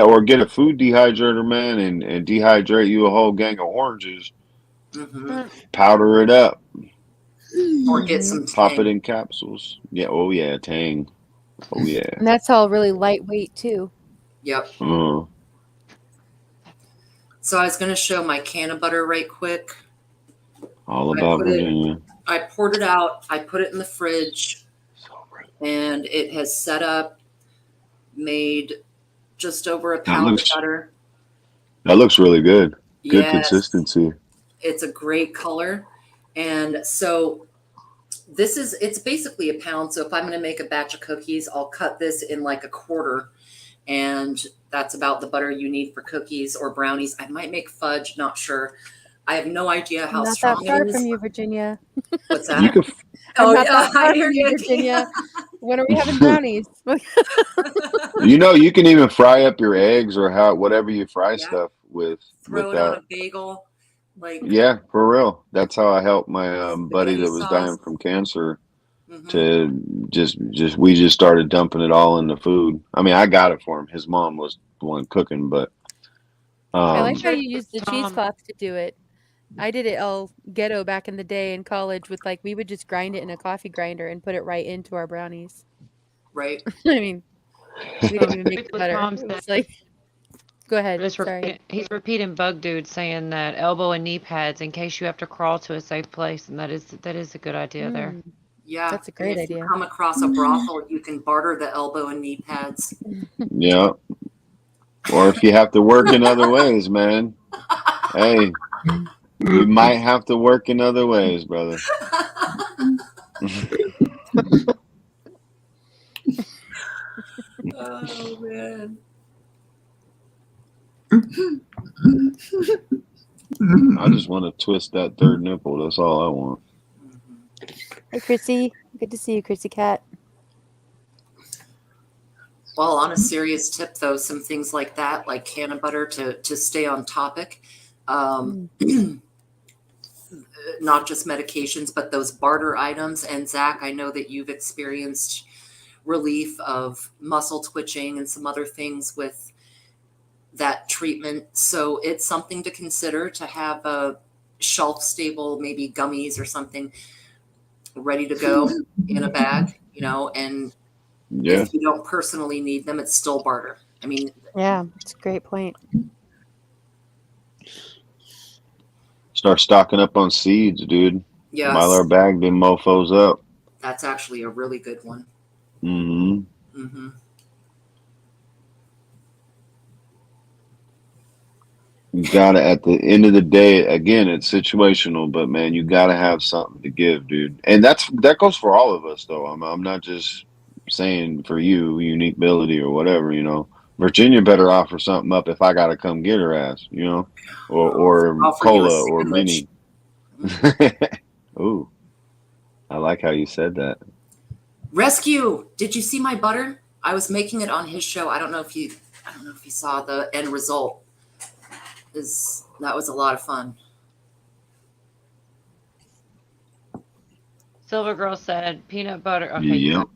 Or get a food dehydrator, man, and dehydrate you a whole gang of oranges. Powder it up. Or get some Tang. Pop it in capsules. Yeah. Oh yeah, Tang. Oh yeah. And that's all really lightweight too. Yep. So I was going to show my can of butter right quick. All about Virginia. I poured it out. I put it in the fridge, and it has set up, made just over a pound of butter. That looks really good. Good consistency. It's a great color. And so it's basically a pound. So if I'm going to make a batch of cookies, I'll cut this in like a quarter. And that's about the butter you need for cookies or brownies. I might make fudge, not sure. I have no idea how strong it is. Not that far from you, Virginia. What's that? I hear you, Virginia. When are we having brownies? You can even fry up your eggs or whatever you fry stuff with. Throw it on a bagel. Yeah, for real. That's how I helped my buddy that was dying from cancer. We just started dumping it all in the food. I got it for him. His mom was the one cooking, but I like how you used the cheesecloth to do it. I did it ghetto back in the day in college with we would just grind it in a coffee grinder and put it right into our brownies. Right. We didn't even make the butter. It was go ahead. Sorry. He's repeating Bug Dude saying that elbow and knee pads in case you have to crawl to a safe place, and that is a good idea there. Yeah, that's a great idea. If you come across a brothel, you can barter the elbow and knee pads. Yeah. Or if you have to work in other ways, man. Hey, you might have to work in other ways, brother. Oh, man. I just want to twist that third nipple. That's all I want. Hey, Chrissy. Good to see you, Chrissy Cat. Well, on a serious tip, though, some things like that, like can of butter to stay on topic. Not just medications, but those barter items. And Zach, I know that you've experienced relief of muscle twitching and some other things with that treatment. So it's something to consider to have a shelf stable, maybe gummies or something ready to go in a bag, and if you don't personally need them, it's still barter. Yeah, it's a great point. Start stocking up on seeds, dude. Yes. Mylar bag them mofos up. That's actually a really good one. You gotta, at the end of the day, again, it's situational, but man, you gotta have something to give, dude. And that goes for all of us, though. I'm not just saying for you, unique ability or whatever, Virginia better offer something up if I gotta come get her ass, you know, or Offer you a cola or sandwich. mini. Ooh, I like how you said that. Rescue! Did you see my butter? I was making it on his show. I don't know if you saw the end result. That was a lot of fun. Silver Girl said peanut butter. Okay. Yep.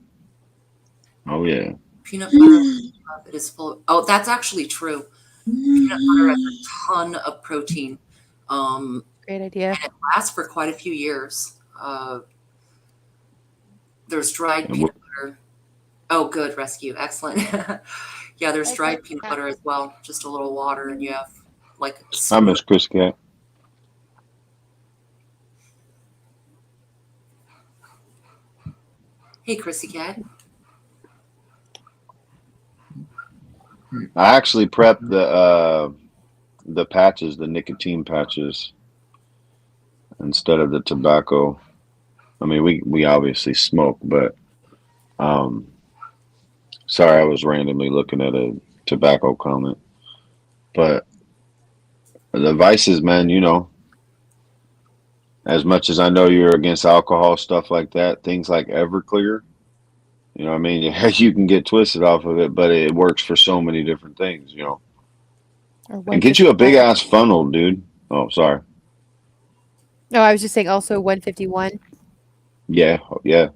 Oh yeah. Peanut butter, it is full of, oh, that's actually true. Peanut butter has a ton of protein. Great idea. And it lasts for quite a few years. There's dried And peanut butter. Oh, good, Rescue. Excellent. Yeah, there's dried peanut butter as well. Just a little water, and you have like. I miss Chris Cat. Hey, Chrissy Cat. I actually prepped the patches, the nicotine patches, instead of the tobacco. I mean, we obviously smoke, but sorry, I was randomly looking at a tobacco comment. But the vices, man, you know, as much as I know you're against alcohol, stuff like that, things like Everclear, you know what I mean? You can get twisted off of it, but it works for so many different things, you know. And get you a big ass funnel, dude. Oh, sorry. No, I was just saying also 151. Yeah, yeah.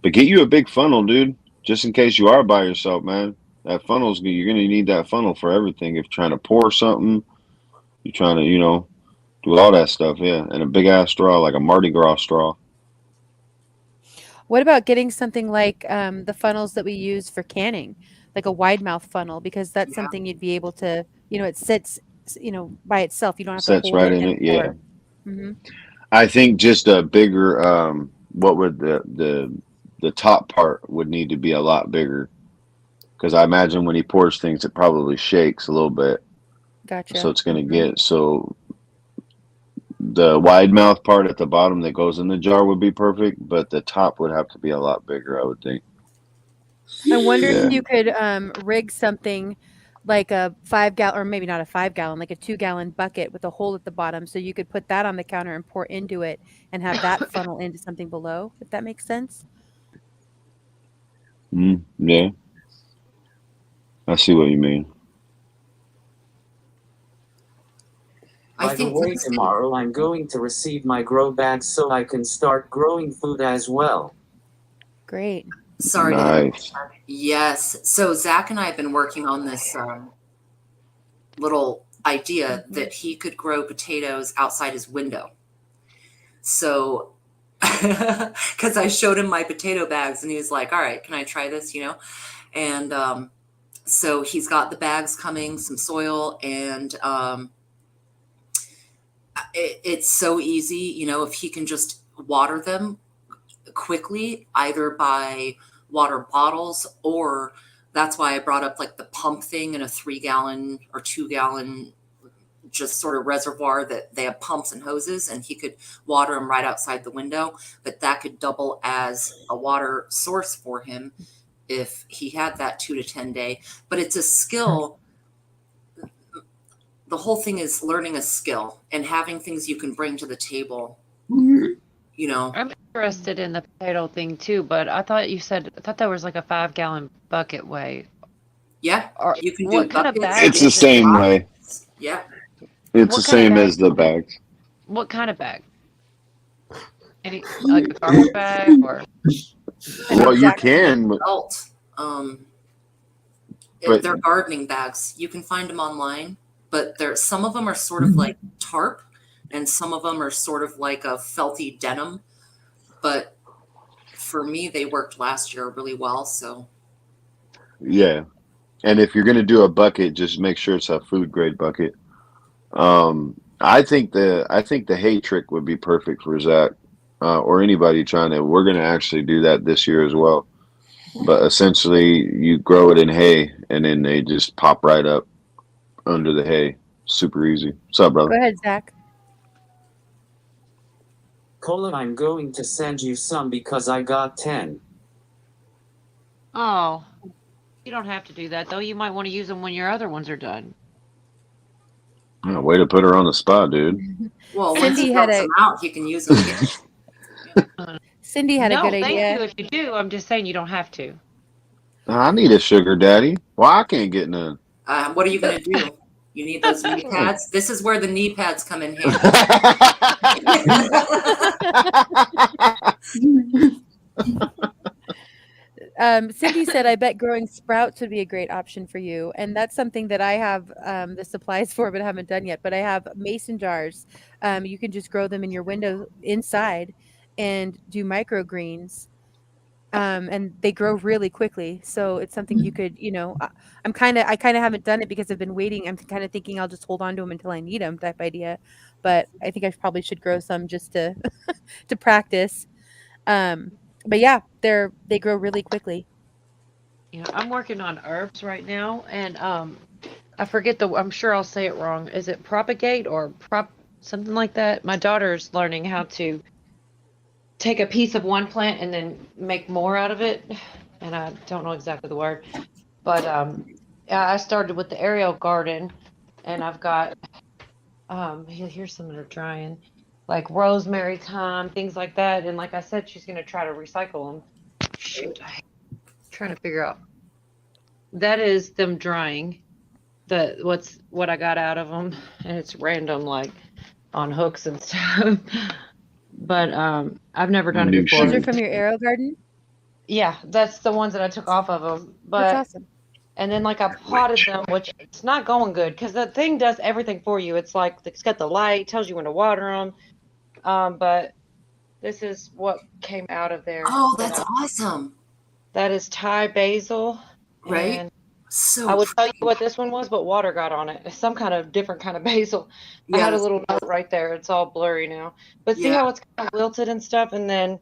But get you a big funnel, dude, just in case you are by yourself, man. That funnel's good. You're going to need that funnel for everything. If you're trying to pour something, you're trying to, you know, do all that stuff, yeah. And a big ass straw, like a Mardi Gras straw. What about getting something like the funnels that we use for canning, like a wide mouth funnel, because that's something you'd be able to, you know, it sits, you know, by itself. You don't have to Sets hold right it in it, yeah. Mm-hmm. I think just a bigger, what would the top part would need to be a lot bigger, because I imagine when he pours things, it probably shakes a little bit. Gotcha. So it's going to get, so the wide mouth part at the bottom that goes in the jar would be perfect, but the top would have to be a lot bigger, I would think. I wonder if you could rig something like a 5-gallon, or maybe not a 5-gallon, like a 2-gallon bucket with a hole at the bottom, so you could put that on the counter and pour into it and have that funnel into something below, if that makes sense. Yeah. I see what you mean. By the way, tomorrow I'm going to receive my grow bags so I can start growing food as well. Great. Sorry. Nice. Yes. So Zach and I have been working on this little idea that he could grow potatoes outside his window. So, because I showed him my potato bags and he was like, all right, can I try this, you know? And so he's got the bags coming, some soil, and it's so easy, you know, if he can just water them quickly, either by water bottles, or that's why I brought up like the pump thing in a 3-gallon or 2-gallon just sort of reservoir that they have pumps and hoses, and he could water them right outside the window, but that could double as a water source for him if he had that 2 to 10 day. But it's a skill. The whole thing is learning a skill and having things you can bring to the table. You know, I'm interested in the potato thing too, but I thought there was like a 5-gallon bucket way. Yeah, or you can do what kind of buckets. bag? It's the same way. Yeah, It's the same as the bags. What kind of bag? Any like a garbage bag or? Well, you can. Belt. But- They're gardening bags. You can find them online, but some of them are sort of like tarp, and some of them are sort of like a felty denim. But for me, they worked last year really well. So Yeah. And if you're going to do a bucket, just make sure it's a food grade bucket. I think the hay trick would be perfect for Zach, or anybody trying to. We're going to actually do that this year as well. But essentially, you grow it in hay, and then they just pop right up under the hay. Super easy. What's up, brother? Go ahead, Zach. Cola, I'm going to send you some because I got 10. Oh, You don't have to do that, though. You might want to use them when your other ones are done. Yeah, way to put her on the spot, dude. Well, once Cindy he had drops a- them out, he can use them again. Cindy had a good thank idea. you if you do. I'm just saying you don't have to. I need a sugar daddy. Well, I can't get none. What are you going to do? You need those knee pads? This is where the knee pads come in handy. Cindy said, I bet growing sprouts would be a great option for you. And that's something that I have the supplies for, but haven't done yet. But I have mason jars. You can just grow them in your window inside and do microgreens. And they grow really quickly. So it's something you could, I kind of haven't done it because I've been waiting. I'm kind of thinking I'll just hold on to them until I need them type idea. But I think I probably should grow some just to, to practice. But yeah, they grow really quickly. Yeah, I'm working on herbs right now, and I forget I'm sure I'll say it wrong. Is it propagate or something like that? My daughter's learning how to take a piece of one plant and then make more out of it, and I don't know exactly the word, but I started with the aerial garden, and I've got here's some that are drying, like rosemary, thyme, things like that. And like I said, she's going to try to recycle them. Shoot, I'm trying to figure out. That is them drying. What I got out of them, and it's random, like on hooks and stuff. But I've never done it before. Those are from your arrow garden? Yeah, that's the ones that I took off of them. But that's awesome. And then like I potted them, which it's not going good because the thing does everything for you. It's like it's got the light, tells you when to water them. But this is what came out of there. Oh, that's awesome. That is Thai basil. Right. And so I would tell you what this one was, but water got on it. It's some kind of different kind of basil. I had a little note right there. It's all blurry now. But see how it's kind of wilted and stuff? And then,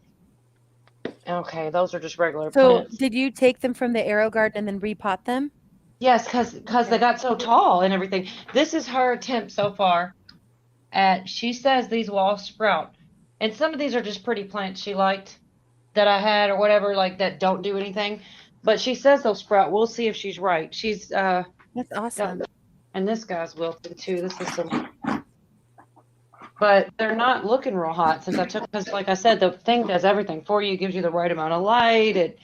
okay, those are just regular plants. Did you take them from the arrow garden and then repot them? Yes, because they got so tall and everything. This is her attempt so far. She says these will all sprout. And some of these are just pretty plants she liked that I had or whatever, like that don't do anything. But she says they'll sprout. We'll see if she's right. She's that's awesome. And this guy's wilted too. This is some, but they're not looking real hot since I took, because like I said, the thing does everything for you, gives you the right amount of light.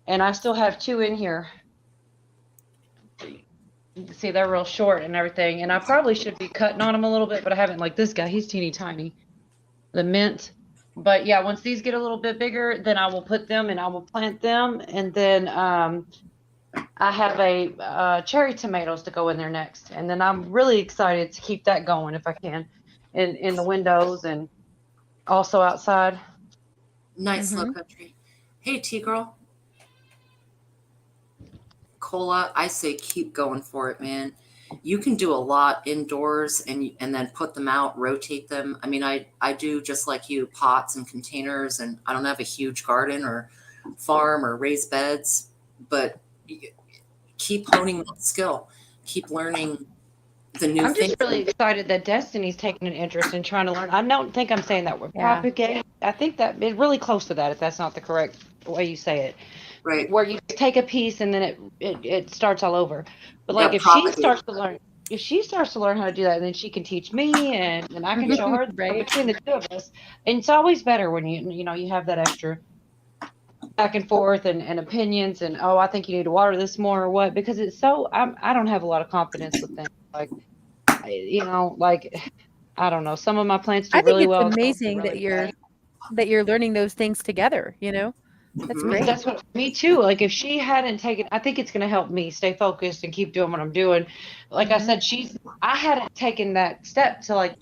And I still have 2 in here. You can see they're real short and everything. And I probably should be cutting on them a little bit, but I haven't. Like this guy, he's teeny tiny. The mint. But yeah, once these get a little bit bigger, then I will put them and I will plant them. And then I have a cherry tomatoes to go in there next. And then I'm really excited to keep that going if I can in the windows and also outside. Nice slow country. Hey, T-girl. Cola, I say keep going for it, man. You can do a lot indoors and then put them out, rotate them. I mean, I do just like you, pots and containers, and I don't have a huge garden or farm or raised beds, but keep honing that skill. Keep learning the new things. I'm just really excited that Destiny's taking an interest in trying to learn. I don't think I'm saying that word. Propagate. I think that it's really close to that, if that's not the correct way you say it. Right. Where you take a piece and then it starts all over. But like if she starts to learn how to do that, then she can teach me and I can show her between the two of us. And it's always better when you have that extra back and forth and opinions and I think you need to water this more or what, because it's so I don't have a lot of confidence with things like I don't know, some of my plants do really well. I think it's amazing that you're learning those things together, That's great. That's me too. Like if she hadn't taken, I think it's going to help me stay focused and keep doing what I'm doing. Like I said, I hadn't taken that step to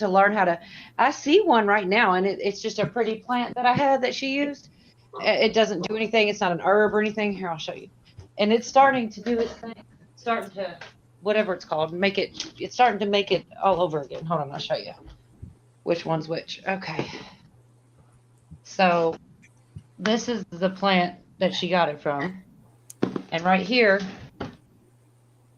learn how to, I see one right now and it's just a pretty plant that I had that she used. It doesn't do anything. It's not an herb or anything. Here, I'll show you. And it's starting to do its thing. It's starting to, whatever it's called, it's starting to make it all over again. Hold on, I'll show you which one's which. Okay. So this is the plant that she got it from. And right here,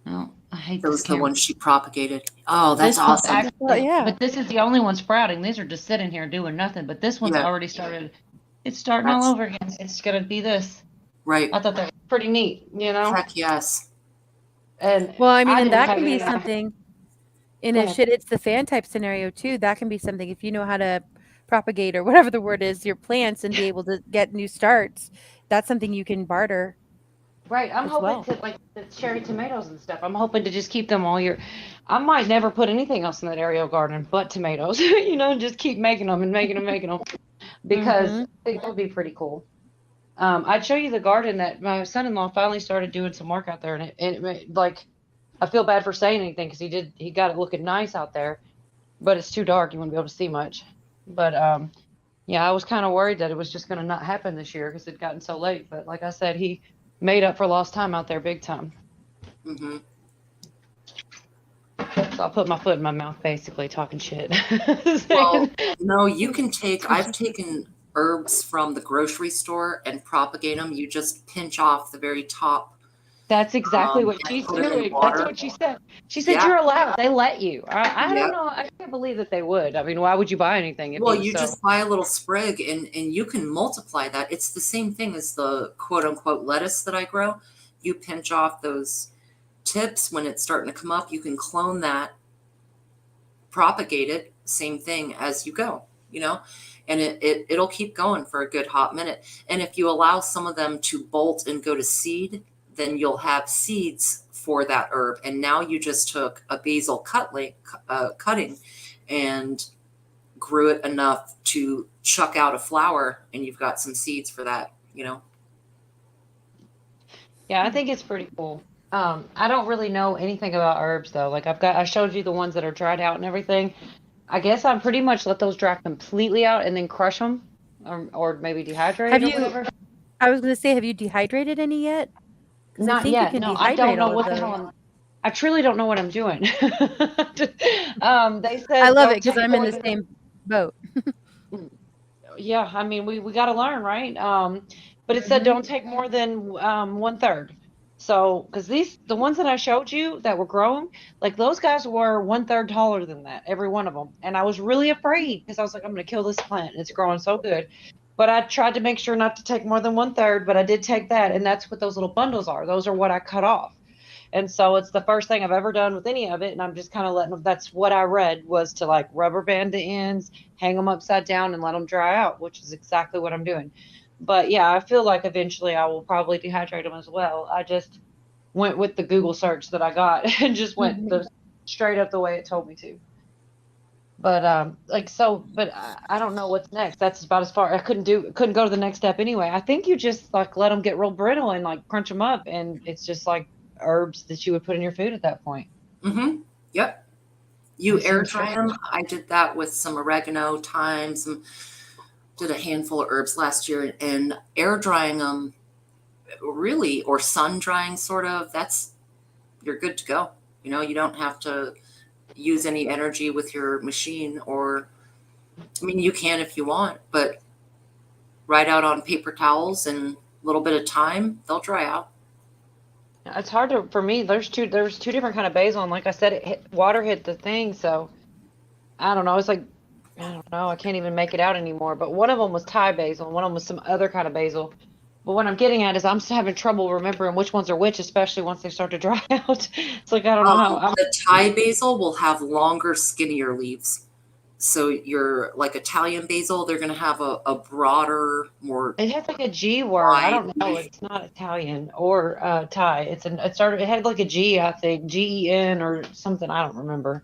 I hate those this the ones she propagated. Oh, that's awesome. Actually, but this is the only one sprouting. These are just sitting here doing nothing. But this one's already started. It's starting all over again. It's going to be this. Right. I thought that was pretty neat, you know? Heck yes. And Well, I mean, and didn't that have can be any- something in Go a ahead. shit it's the fan type scenario too. That can be something if you know how to propagate or whatever the word is, your plants and be able to get new starts. That's something you can barter. Right, I'm as hoping well. to like the cherry tomatoes and stuff. I'm hoping to just keep them all year. I might never put anything else in that aerial garden but tomatoes, you know, just keep making them and making them because Mhm. I think that would be pretty cool. I'd show you the garden that my son-in-law finally started doing some work out there, and it made, like, I feel bad for saying anything because he got it looking nice out there, but it's too dark. You wouldn't be able to see much. But yeah, I was kind of worried that it was just going to not happen this year because it'd gotten so late. But like I said, he made up for lost time out there big time. Mm-hmm. So I'll put my foot in my mouth, basically talking shit. Well, no, you can I've taken herbs from the grocery store and propagate them. You just pinch off the very top. That's exactly what and she's put it in doing. water. That's what she said. She said Yeah. you're allowed. They let you. I Yep. don't know. I can't believe that they would. I mean, why would you buy anything? If Well, it was you just buy a little sprig and you can multiply that. It's the same thing as the quote unquote lettuce that I grow. You pinch off those tips when it's starting to come up. You can clone that, propagate it, same thing as you go, you know, and it'll keep going for a good hot minute. And if you allow some of them to bolt and go to seed, then you'll have seeds for that herb. And now you just took a basil cutting and grew it enough to chuck out a flower, and you've got some seeds for that, you know. Yeah, I think it's pretty cool. I don't really know anything about herbs though. Like I showed you the ones that are dried out and everything. I guess I'm pretty much let those dry completely out and then crush them, or maybe dehydrate Have or you- whatever. I was going to say, have you dehydrated any yet? 'Cause I Not think yet. you can No, I don't dehydrate know all what of the those. hell I truly don't know what I'm doing. They said I love don't it because take I'm in more the than- same boat. Yeah, I mean we got to learn, right? But it said Mhm. don't take more than 1/3. So, because the ones that I showed you that were growing, like those guys were 1/3 taller than that, every one of them. And I was really afraid because I was like, I'm going to kill this plant. It's growing so good. But I tried to make sure not to take more than 1/3, but I did take that. And that's what those little bundles are. Those are what I cut off. And so it's the first thing I've ever done with any of it. And I'm just kind of letting them, that's what I read was to like rubber band the ends, hang them upside down and let them dry out, which is exactly what I'm doing. But yeah, I feel like eventually I will probably dehydrate them as well. I just went with the Google search that I got and just went straight up the way it told me to. But I don't know what's next. That's about as far. I couldn't go to the next step anyway. I think you just like let them get real brittle and like crunch them up, and it's just like herbs that you would put in your food at that point. Mm-hmm. Yep. You That air seems dry them. I did that with some oregano, thyme, did a handful of herbs last year, and air drying them really, or sun drying sort of, you're good to go. You know, you don't have to use any energy with your machine, or, I mean, you can if you want, but right out on paper towels and a little bit of time, they'll dry out. It's hard for me. There's two different kind of basil, and like I said, water hit the thing, so I don't know. It's like, I don't know. I can't even make it out anymore. But one of them was Thai basil, and one of them was some other kind of basil. But what I'm getting at is I'm still having trouble remembering which ones are which, especially once they start to dry out. It's like I don't know how. The Thai basil will have longer, skinnier leaves. So your like Italian basil, they're going to have a broader, more. It has like a G word. I don't know. It's not Italian or Thai. It had like a G, I think, GEN or something. I don't remember.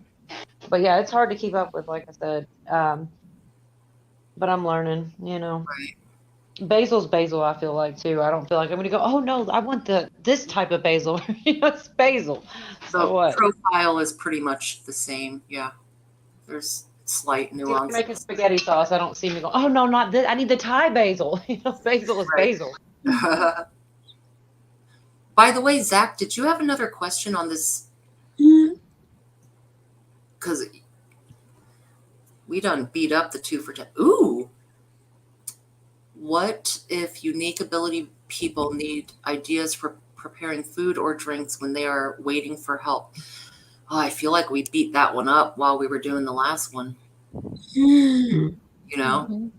But yeah, it's hard to keep up with, like I said. But I'm learning, you know. Right. Basil's basil, I feel like too. I don't feel like I'm gonna go, oh no, I want this type of basil. You know, it's basil. So what? Profile is pretty much the same. Yeah. There's slight If you're nuances. making spaghetti sauce, I don't see me go, oh no, not this. I need the Thai basil. You know, basil is Right. basil. By the way, Zach, did you have another question on this? Because we done beat up the 2 for 10. Ooh. What if unique ability people need ideas for preparing food or drinks when they are waiting for help? Oh, I feel like we beat that one up while we were doing the last one. You know?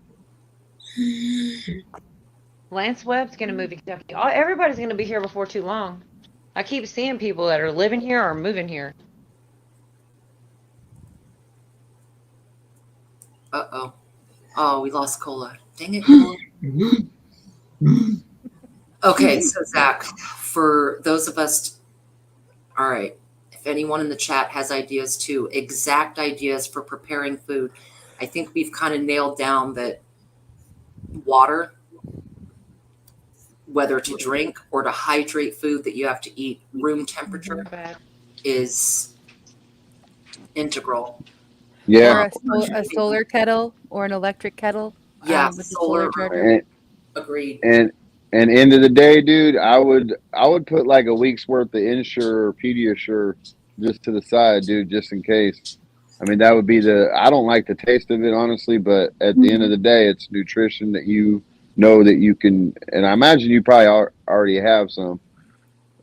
Lance Webb's going to move to Kentucky. Everybody's going to be here before too long. I keep seeing people that are living here or moving here. Uh-oh. Oh, we lost Cola. Dang it, Cola. Okay, so Zach, for those of us, all right, if anyone in the chat has ideas too, exact ideas for preparing food, I think we've kind of nailed down that water, whether to drink or to hydrate food that you have to eat room temperature, is integral. Yeah. Or a solar kettle or an electric kettle. Yeah, with the solar charger. Agreed. And end of the day, dude, I would put like a week's worth of Ensure or Pediasure just to the side, dude, just in case. I mean, that would be I don't like the taste of it, honestly, but at the end of the day, it's nutrition that you know that you can, and I imagine you probably already have some,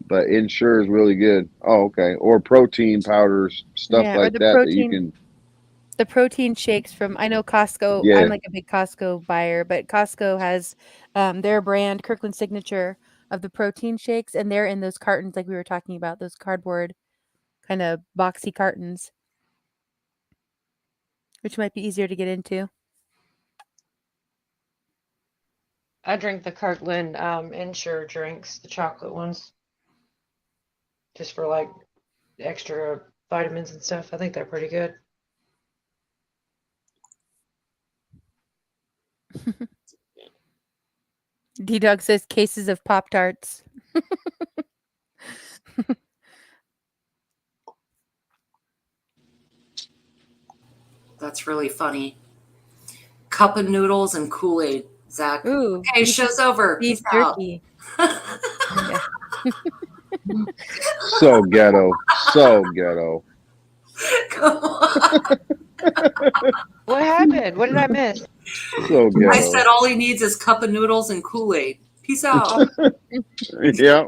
but Ensure is really good. Oh, okay. Or protein powders, stuff like that you can. The protein shakes from, I know Costco, Yeah. I'm like a big Costco buyer, but Costco has their brand, Kirkland Signature, of the protein shakes, and they're in those cartons like we were talking about, those cardboard kind of boxy cartons, which might be easier to get into. I drink the Kirkland Ensure drinks, the chocolate ones, just for like extra vitamins and stuff. I think they're pretty good. D-Dog says cases of Pop-Tarts. That's really funny. Cup of noodles and Kool-Aid, Zach. Ooh, Okay, show's over. beef Peace out. jerky. So ghetto. So ghetto. Come on. What happened? What did I miss? So ghetto. I said all he needs is cup of noodles and Kool-Aid. Peace out. Yeah.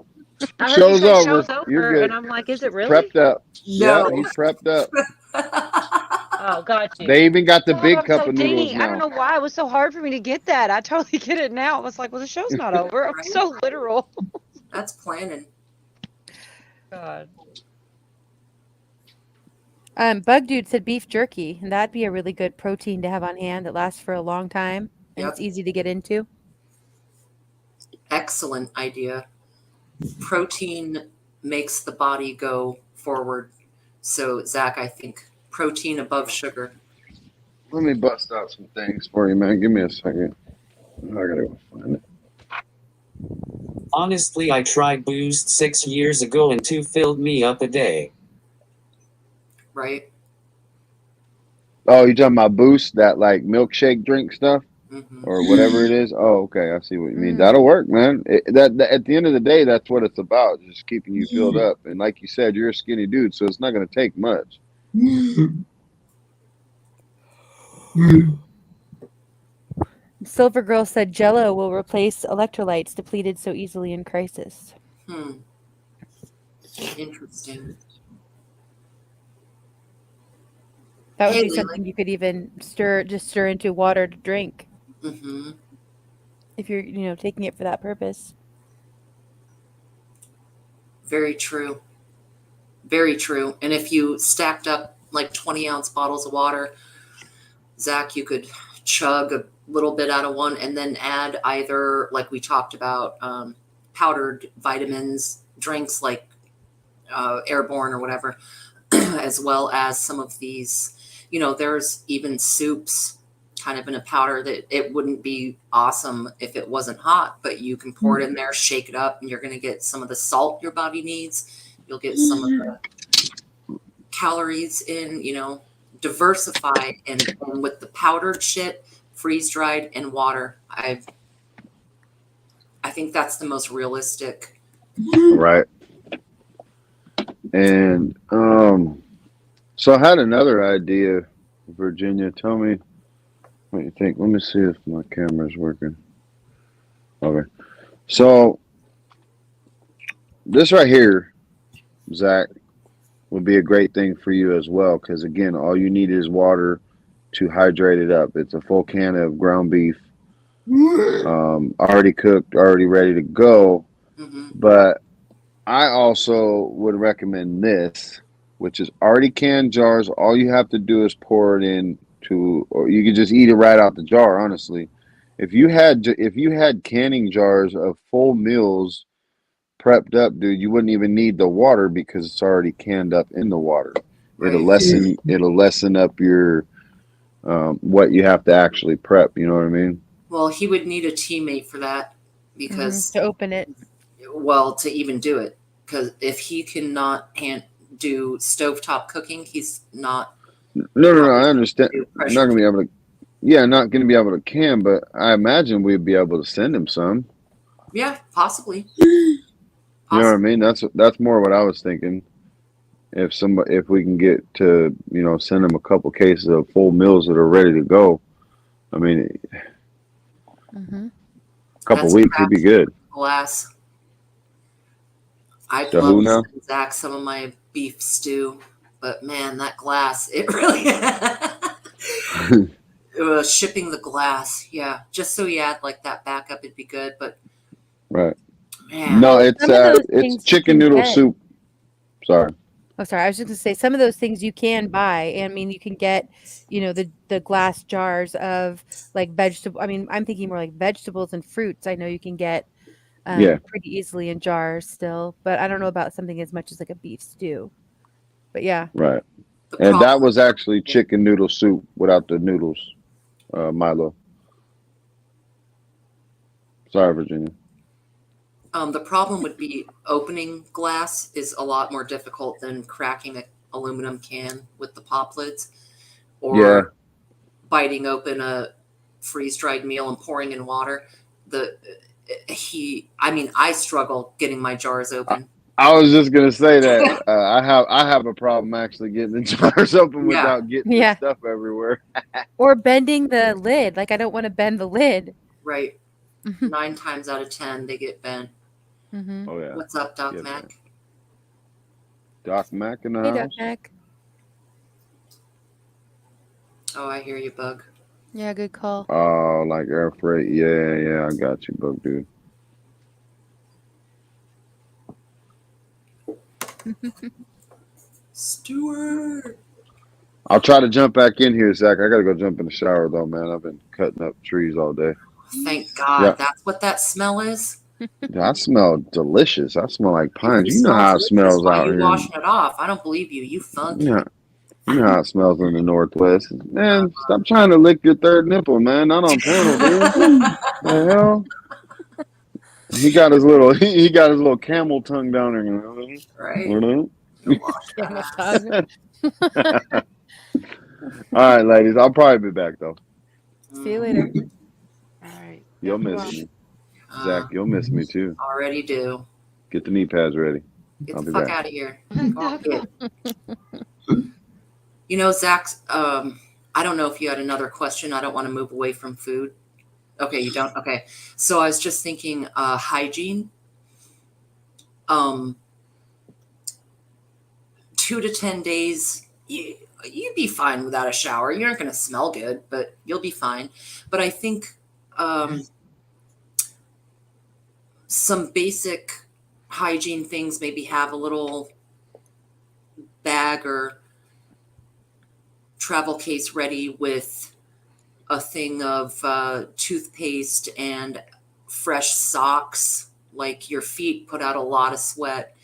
I heard Show's you say over. show's over, You're good. and I'm like, is it really? Prepped up. No. Yeah, he's prepped up. Oh, got you. They even got the big I'm cup so of noodles dang, I don't now. know why it was so hard for me to get that. I totally get it now. I was like, well, the show's not over. I'm so literal. That's planning. God. Bug Dude said beef jerky, and that'd be a really good protein to have on hand that lasts for a long time, and Yep. it's easy to get into. Excellent idea. Protein makes the body go forward. So, Zach, I think protein above sugar. Let me bust out some things for you, man. Give me a second. I gotta go find it. Honestly, I tried Boost 6 years ago and 2 filled me up a day. Right? Oh, you talking about Boost, that like milkshake drink stuff? Mm-hmm. Or whatever it is. Oh, okay. I see what you mean. Mm. That'll work, man. That at the end of the day, that's what it's about. Just keeping you filled up. And like you said, you're a skinny dude, so it's not going to take much. Silver Girl said Jello will replace electrolytes depleted so easily in crisis. Interesting. That would Hey, be something you could even stir into water to drink Mm-hmm. if you're, taking it for that purpose. Very true. Very true. And if you stacked up like 20-ounce bottles of water, Zach, you could chug a little bit out of one and then add either, like we talked about, powdered vitamins, drinks like Airborne or whatever, as well as some of these, there's even soups kind of in a powder that it wouldn't be awesome if it wasn't hot, but you can pour it in there, shake it up, and you're going to get some of the salt your body needs. You'll get some of the calories in, diversify. And with the powdered shit, freeze dried, and water, I think that's the most realistic. Right. And so I had another idea, Virginia. Tell me what you think. Let me see if my camera's working. Okay. So this right here, Zach, would be a great thing for you as well, because again, all you need is water to hydrate it up. It's a full can of ground beef, already cooked, already ready to go. Hmm. But I also would recommend this, which is already canned jars. All you have to do is pour it into, or you can just eat it right out the jar. Honestly, if you had canning jars of full meals prepped up, dude, you wouldn't even need the water because it's already canned up in the water. It'll Right. lessen up your what you have to actually prep. You know what I mean? Well, he would need a teammate for that because, To open it. well, to even do it. Because if he cannot do stovetop cooking, he's not No. I probably understand. do Not pressure. gonna be able to. Yeah, not gonna be able to can, but I imagine we'd be able to send him some. Yeah, possibly. You know what I Possibly. mean? That's more what I was thinking. If we can get to, send them a couple cases of full meals that are ready to go, I mean, Mm-hmm. a couple That's weeks he'd be good. glass. I'd To love who to now? send Zach some of my beef stew, but man, that glass, it really shipping the glass, yeah. Just so he had like that backup, it'd be good. But Right. man, No, Well, some of those it's things you chicken can noodle get. soup. Sorry. Oh, sorry. I was just gonna say some of those things you can buy. I mean, you can get, the glass jars of like vegetable. I mean, I'm thinking more like vegetables and fruits. I know you can get Yeah. pretty easily in jars still, but I don't know about something as much as like a beef stew. But yeah. Right. the And that problem, was actually chicken noodle soup without the noodles, Milo. Sorry, Virginia. the problem would be opening glass is a lot more difficult than cracking an aluminum can with the pop lids, or Yeah. biting open a freeze-dried meal and pouring in water. I struggle getting my jars open. I was just gonna say that I have a problem actually getting the jars open Yeah. without getting the Yeah. stuff everywhere. Or bending the lid. Like I don't want to bend the lid. Right. 9 times out of 10, they get bent. Mm-hmm. Oh yeah. What's up, Doc Get Mac? that. Doc Mac in the Hey, Doc house. Mac. Oh, I hear you, Bug. Yeah, good call. Oh, like air freight. Yeah, I got you, book dude. Stewart. I'll try to jump back in here, Zach. I gotta go jump in the shower though, man. I've been cutting up trees all day. Thank God. Yeah. That's what that smell is. I smell delicious. I smell like pines. It You know how it delicious. smells Why out are you here. washing it off? I don't believe you. You funky. Yeah. You know how it smells in the Northwest. Man, stop trying to lick your third nipple, man. Not on panel, dude. The hell? He got his little camel tongue down there. Right? All Go wash Camel that. tongue. right, ladies. I'll probably be back though. See you later. All right. You'll You're miss me. Uh, Zach, you'll miss me too. already do. Get the knee pads ready. Get I'll the be fuck back. out of here. Go on, kid. Zach, I don't know if you had another question. I don't want to move away from food. Okay, you don't? Okay. So I was just thinking hygiene. 2 to 10 days, you'd be fine without a shower. You aren't going to smell good, but you'll be fine. But I think some basic hygiene things, maybe have a little bag or travel case ready with a thing of toothpaste and fresh socks. Like your feet put out a lot of sweat.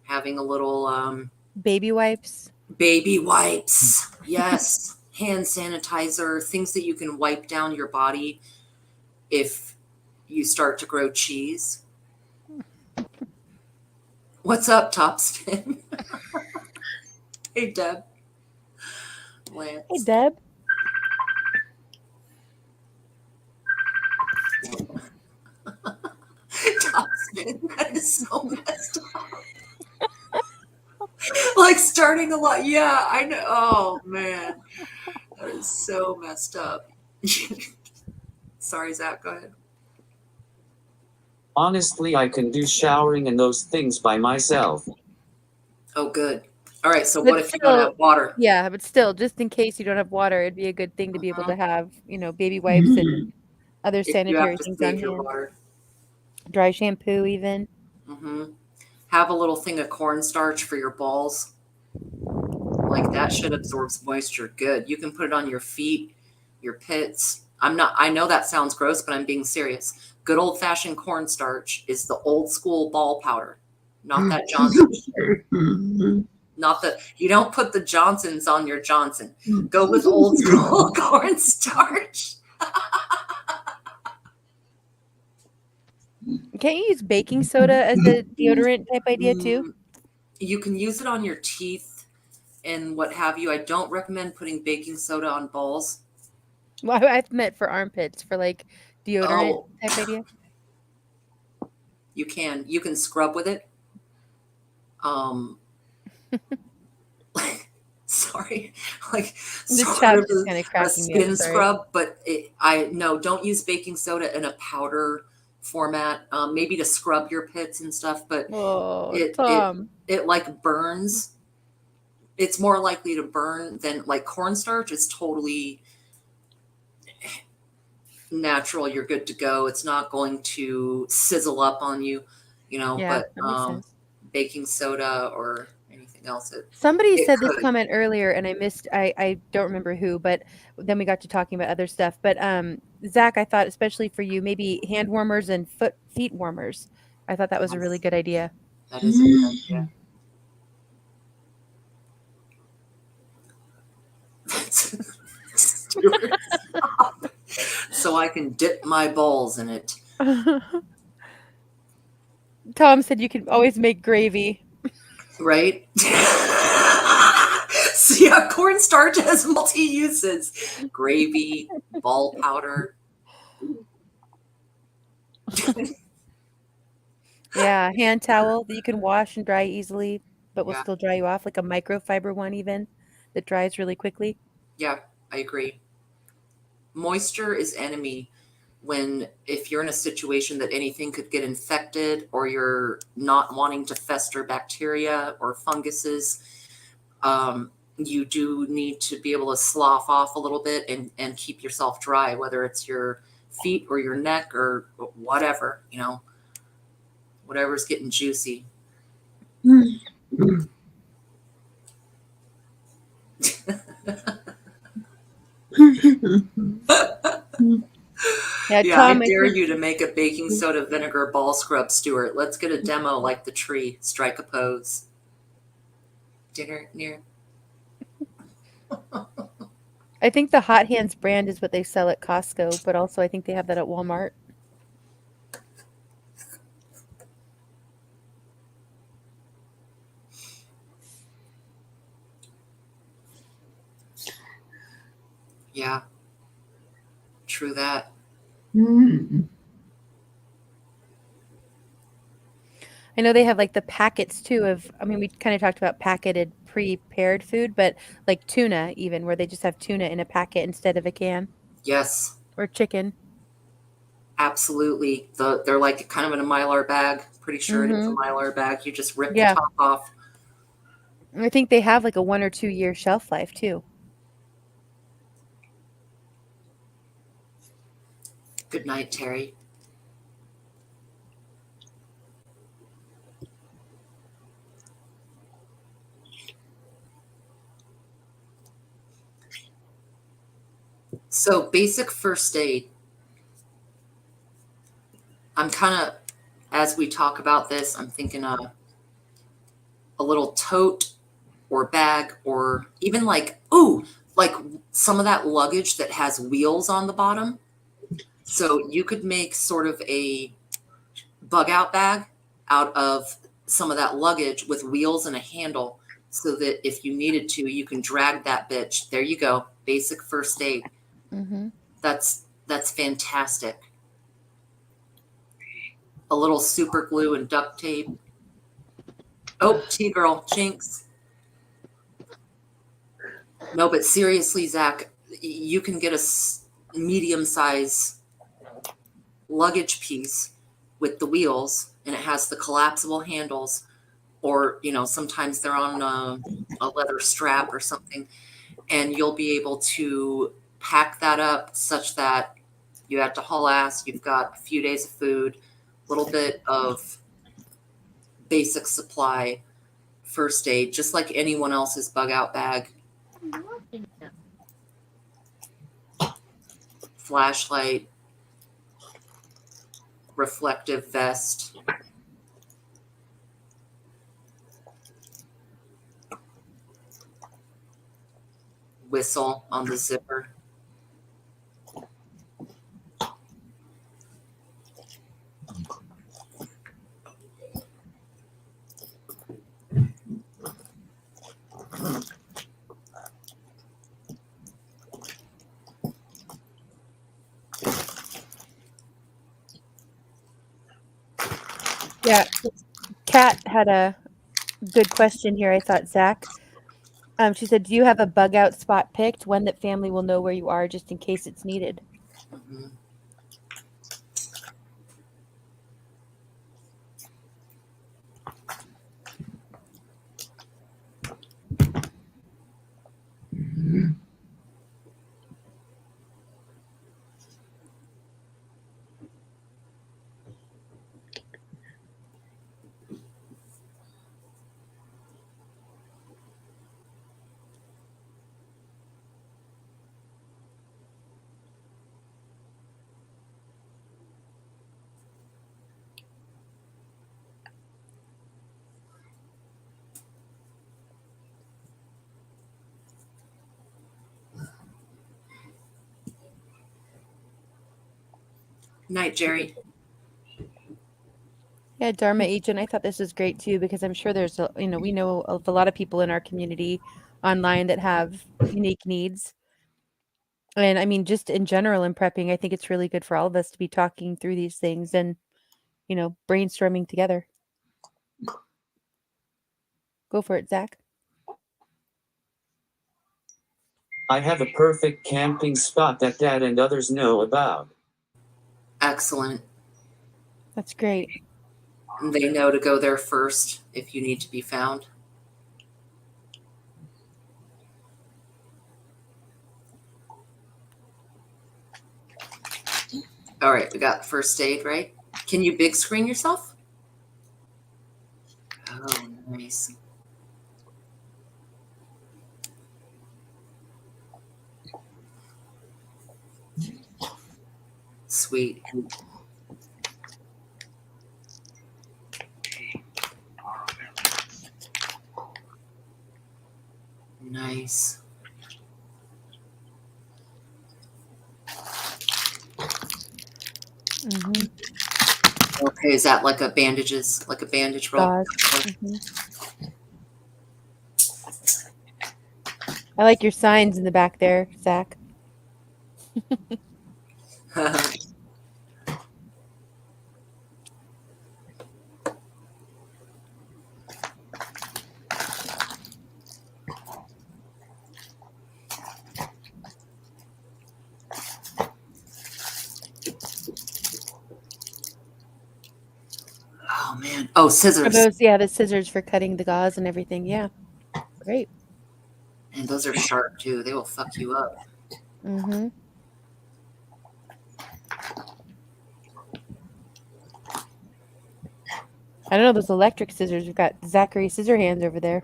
Having a little Baby wipes. baby wipes. Yes. Hand sanitizer, things that you can wipe down your body if you start to grow cheese. What's up, Topspin? Hey, Deb. Lance. Hey, Deb. Topspin. That is so messed up. Like starting a lot. Yeah, I know. Oh, man. That is so messed up. Sorry, Zach. Go ahead. Honestly, I can do showering and those things by myself. Oh, good. All right. So But what if you don't still- have water? Yeah, but still, just in case you don't have water, it'd be a good thing to be able to have, baby wipes and Other if you sanitary have to things save on your hand. water. Dry shampoo, even. Have a little thing of cornstarch for your balls. Like that shit absorbs moisture good. You can put it on your feet, your pits. I know that sounds gross, but I'm being serious. Good old fashioned cornstarch is the old school ball powder, not that Johnson shit. Not the, you don't put the Johnsons on your Johnson. Go with old school cornstarch. Can't you use baking soda as a deodorant type idea too? You can use it on your teeth and what have you. I don't recommend putting baking soda on balls. Well, I've meant for armpits, for like deodorant type idea. You can scrub with it. Sorry, like The sort chat of is kind of a cracking me skin up. Sorry. scrub, but don't use baking soda in a powder format. Maybe to scrub your pits and stuff, but Oh, it Tom. it like burns. It's more likely to burn than like cornstarch is totally natural. You're good to go. It's not going to sizzle up on you, Yeah, but that makes sense. baking soda or anything else. Somebody said could. this comment earlier, and I missed. I don't remember who, but then we got to talking about other stuff. But Zach, I thought especially for you, maybe hand warmers and feet warmers. I thought that was a really good idea. That is a good idea. Stuart, stop. So I can dip my balls in it. Tom said you could always make gravy. Right? So yeah, cornstarch has multi-uses. Gravy, ball powder. Yeah, hand towel that you can wash and dry easily, but will Yeah. still dry you off, like a microfiber one even that dries really quickly. Yeah, I agree. Moisture is enemy if you're in a situation that anything could get infected or you're not wanting to fester bacteria or funguses. You do need to be able to slough off a little bit and keep yourself dry, whether it's your feet or your neck or whatever, whatever's getting juicy. Yeah, Yeah, Tom, I dare you to make a baking soda vinegar ball scrub, Stuart. Let's get a demo like the tree. Strike a pose. Dinner near. I think the Hot Hands brand is what they sell at Costco, but also I think they have that at Walmart. Yeah. True that. I know they have like the packets too we kind of talked about packeted prepared food, but like tuna even, where they just have tuna in a packet instead of a can. Yes. Or chicken. Absolutely. They're like kind of in a Mylar bag. Pretty sure it is a Mylar bag. You just rip the top off. I think they have like a 1 or 2 year shelf life too. Good night, Terry. So basic first aid. I'm kind of, as we talk about this, I'm thinking a little tote or bag, or even like some of that luggage that has wheels on the bottom. So you could make sort of a bug out bag out of some of that luggage with wheels and a handle, so that if you needed to, you can drag that bitch. There you go. Basic first aid. That's fantastic. A little super glue and duct tape. Oh, T-girl, jinx. No, but seriously, Zach, you can get a medium-size luggage piece with the wheels, and it has the collapsible handles, or sometimes they're on a leather strap or something, and you'll be able to pack that up such that You had to haul ass. You've got a few days of food, a little bit of basic supply, first aid, just like anyone else's bug out bag. Flashlight, reflective vest. Whistle on the zipper. Yeah, Kat had a good question here, I thought, Zach. She said, do you have a bug out spot picked, one that family will know where you are just in case it's needed? Mhm. Night, Jerry. Yeah, Dharma Agent, I thought this was great too, because I'm sure there's, we know of a lot of people in our community online that have unique needs. And I mean, just in general in prepping, I think it's really good for all of us to be talking through these things and, brainstorming together. Go for it, Zach. I have a perfect camping spot that Dad and others know about. Excellent. That's great. They know to go there first if you need to be found. All right, we got first aid, right? Can you big screen yourself? Oh, nice. Sweet. Nice. Mm-hmm. Okay, is that like a bandage roll? Gauze. Mm-hmm. I like your signs in the back there, Zach. Oh man. Oh, scissors. Are those, the scissors for cutting the gauze and everything. Yeah. Great. And those are sharp too. They will fuck you up. Mm-hmm. I don't know those electric scissors. We've got Zachary Scissorhands over there.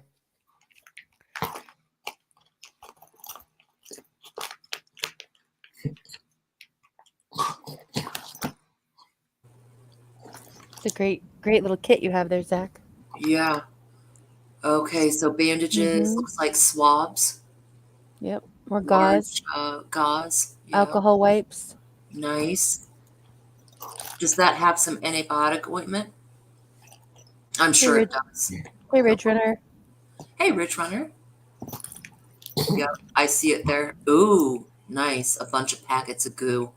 It's a great little kit you have there, Zach. Yeah. Okay, so bandages, Mhm. looks like swabs. Yep. More gauze. Large, gauze. Yeah. Alcohol wipes. Nice. Does that have some antibiotic ointment? I'm sure it does. Hey, Ridge Runner. Hey, Rich Runner. Yep, I see it there. Ooh, nice. A bunch of packets of goo.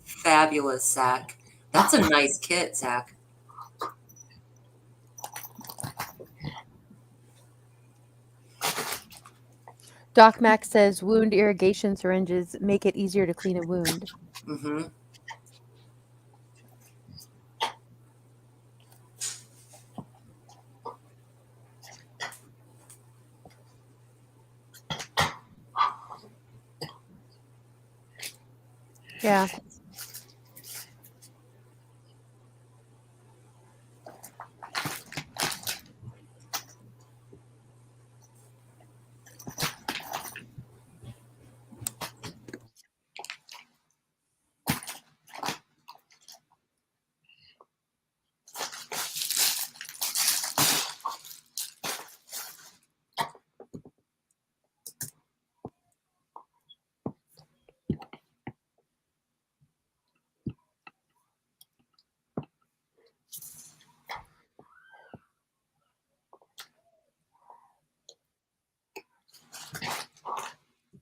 Fabulous, Zach. That's a nice kit, Zach. Doc Max says wound irrigation syringes make it easier to clean a wound. Mm-hmm. Yeah.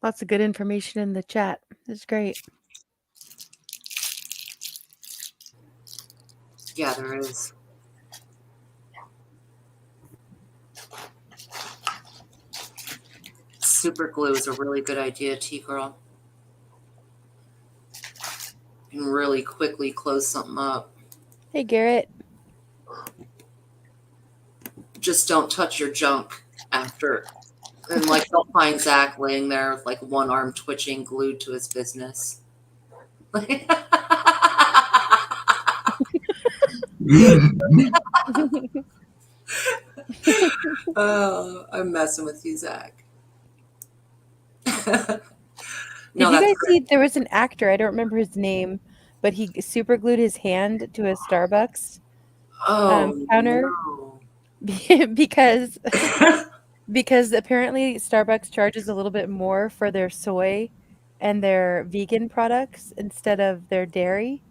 Lots of good information in the chat. It's great. Yeah, there is. Super glue is a really good idea, T-Girl. You can really quickly close something up. Hey, Garrett. Just don't touch your junk after. And like, they'll find Zach laying there with like one arm twitching, glued to his business. Oh, I'm messing with you, Zach. Did you guys see there was an actor, I don't remember his name, but he super glued his hand to a Starbucks counter no. because apparently Starbucks charges a little bit more for their soy and their vegan products instead of their dairy.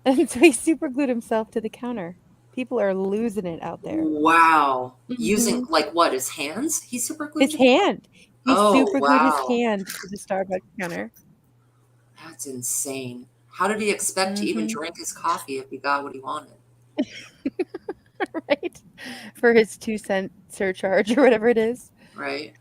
And so he super glued himself to the counter. People are losing it out there. Wow. Using like what, his hands? He super glued his hand. He super glued wow. his hand to the Starbucks counter. That's insane. How did he expect to even drink his coffee if he got what he wanted? Right. For his 2-cent surcharge or whatever it is. Right.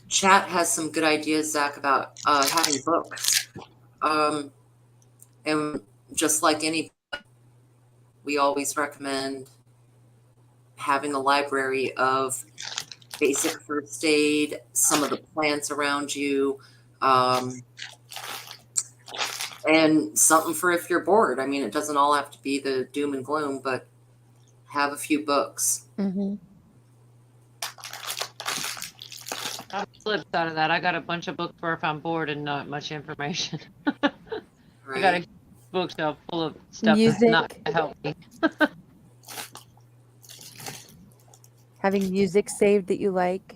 Chat has some good ideas, Zach, about having books. And just like any, we always recommend having a library of basic first aid, some of the plants around you, and something for if you're bored. I mean, it doesn't all have to be the doom and gloom, but have a few books. On the flip side of that, I got a bunch of books for if I'm bored and not much information. Right. I got a bookshelf full of stuff that's not going to help me. Having music saved that you like.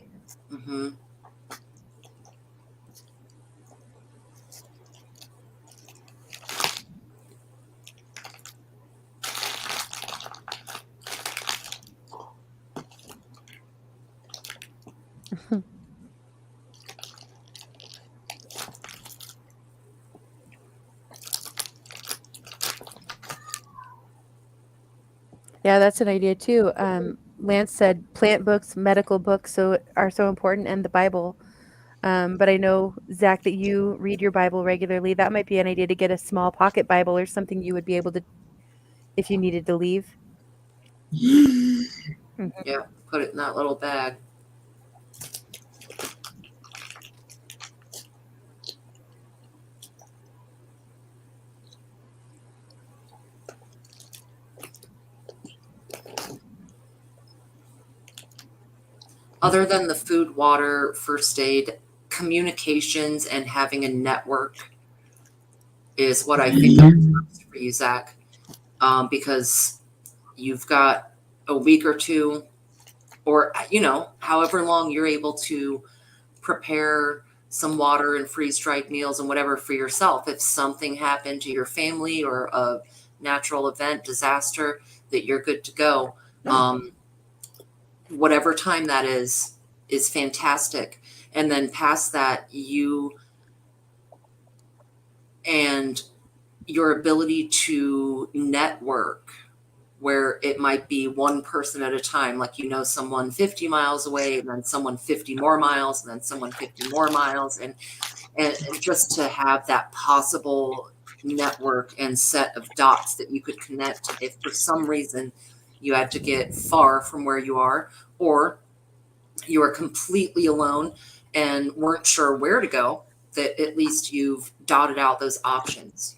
Yeah, that's an idea too. Lance said plant books, medical books are so important, and the Bible. But I know, Zach, that you read your Bible regularly. That might be an idea to get a small pocket Bible or something you would be able to, if you needed to leave. Yeah, put it in that little bag. Other than the food, water, first aid, communications and having a network is what I think is for you, Zach, because you've got a week or two, or, you know, however long you're able to prepare some water and freeze-dried meals and whatever for yourself. If something happened to your family or a natural event, disaster, that you're good to go. Whatever time that is fantastic. And then past that, you and your ability to network, where it might be one person at a time, like, you know, someone 50 miles away, and then someone 50 more miles, and then someone 50 more miles, and just to have that possible network and set of dots that you could connect if for some reason you had to get far from where you are, or you are completely alone and weren't sure where to go, that at least you've dotted out those options.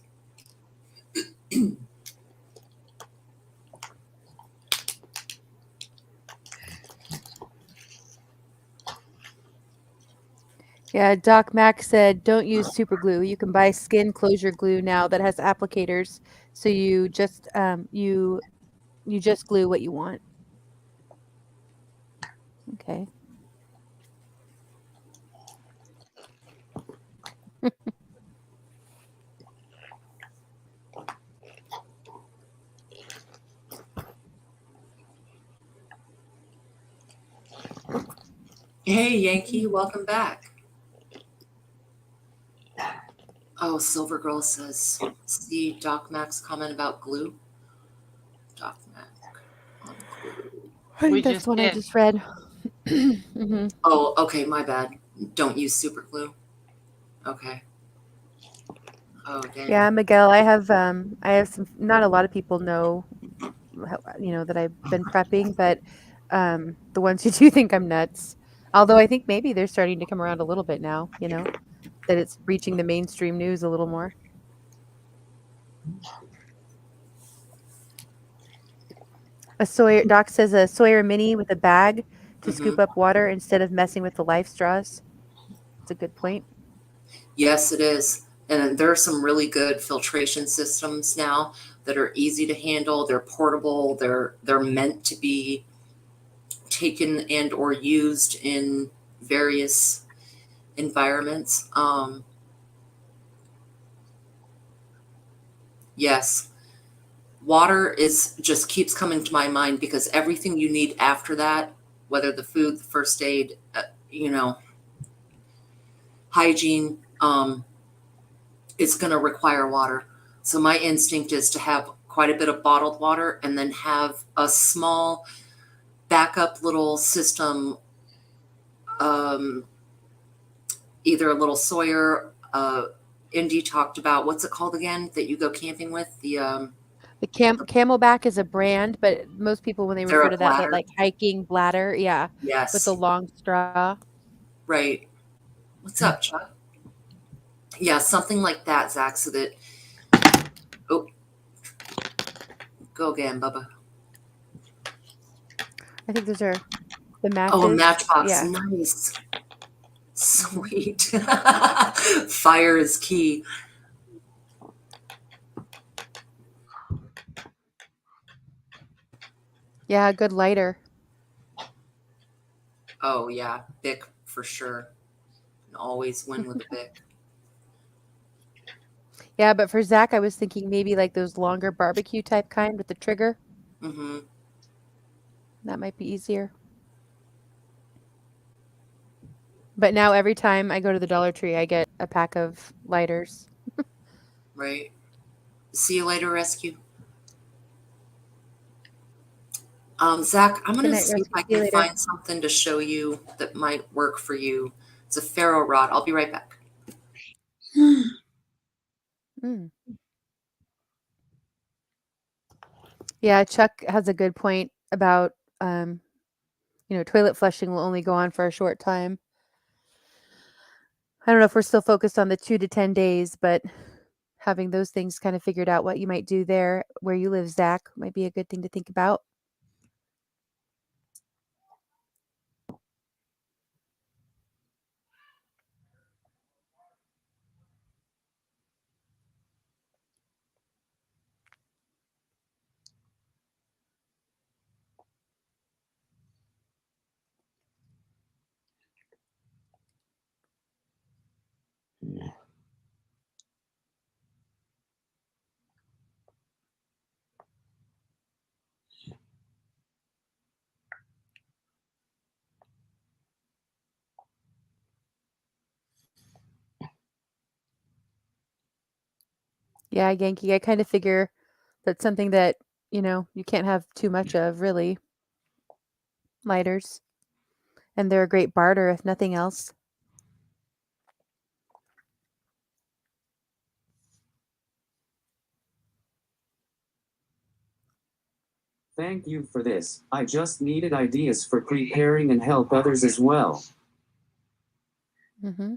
Yeah, Doc Mac said, don't use super glue. You can buy skin closure glue now that has applicators, so you just you just glue what you want. Okay. Hey, Yankee, welcome back. Oh, Silver Girl says, see Doc Mac's comment about glue? Doc Mac on glue. I We think that's just the one I did. just read. Mm-hmm. Oh, okay, my bad. Don't use super glue. Okay. Oh, dang. Yeah, Miguel, I have some, not a lot of people know, that I've been prepping, but the ones who do think I'm nuts, although I think maybe they're starting to come around a little bit now, that it's reaching the mainstream news a little more. Doc says a Sawyer mini with a bag to scoop up water instead of messing with the life straws. That's a good point. Yes, it is. And there are some really good filtration systems now that are easy to handle. They're portable. They're meant to be taken and or used in various environments. Yes. Water just keeps coming to my mind because everything you need after that, whether the food, the first aid, hygiene, it's going to require water. So my instinct is to have quite a bit of bottled water and then have a small backup little system, either a little Sawyer, Indy talked about, what's it called again, that you go camping with? The Camelback is a brand, but most people, when they they're refer a to that bladder. like hiking bladder, yeah, Yes. with the long straw. Right. What's up, Chuck? Yeah, something like that, Zach, so that, oh, go again, Bubba. I think those are the matches. Oh, a matchbox. Yeah. Nice. Sweet. Fire is key. Yeah, a good lighter. Oh, yeah. Bic for sure. Can always win with a Bic. Yeah, but for Zach, I was thinking maybe like those longer barbecue type kind with the trigger. Mm-hmm. That might be easier. But now every time I go to the Dollar Tree, I get a pack of lighters. Right. See you later, Rescue. Zach, I'm going to see if I can find something to show you that might work for you. It's a ferro rod. I'll be right back. Yeah, Chuck has a good point about, toilet flushing will only go on for a short time. I don't know if we're still focused on the 2 to 10 days, but having those things kind of figured out what you might do there where you live, Zach, might be a good thing to think about. Yeah, Yankee, I kind of figure that's something that, you can't have too much of, really. Lighters. And they're a great barter, if nothing else. Thank you for this. I just needed ideas for preparing and help others as well. Mm-hmm.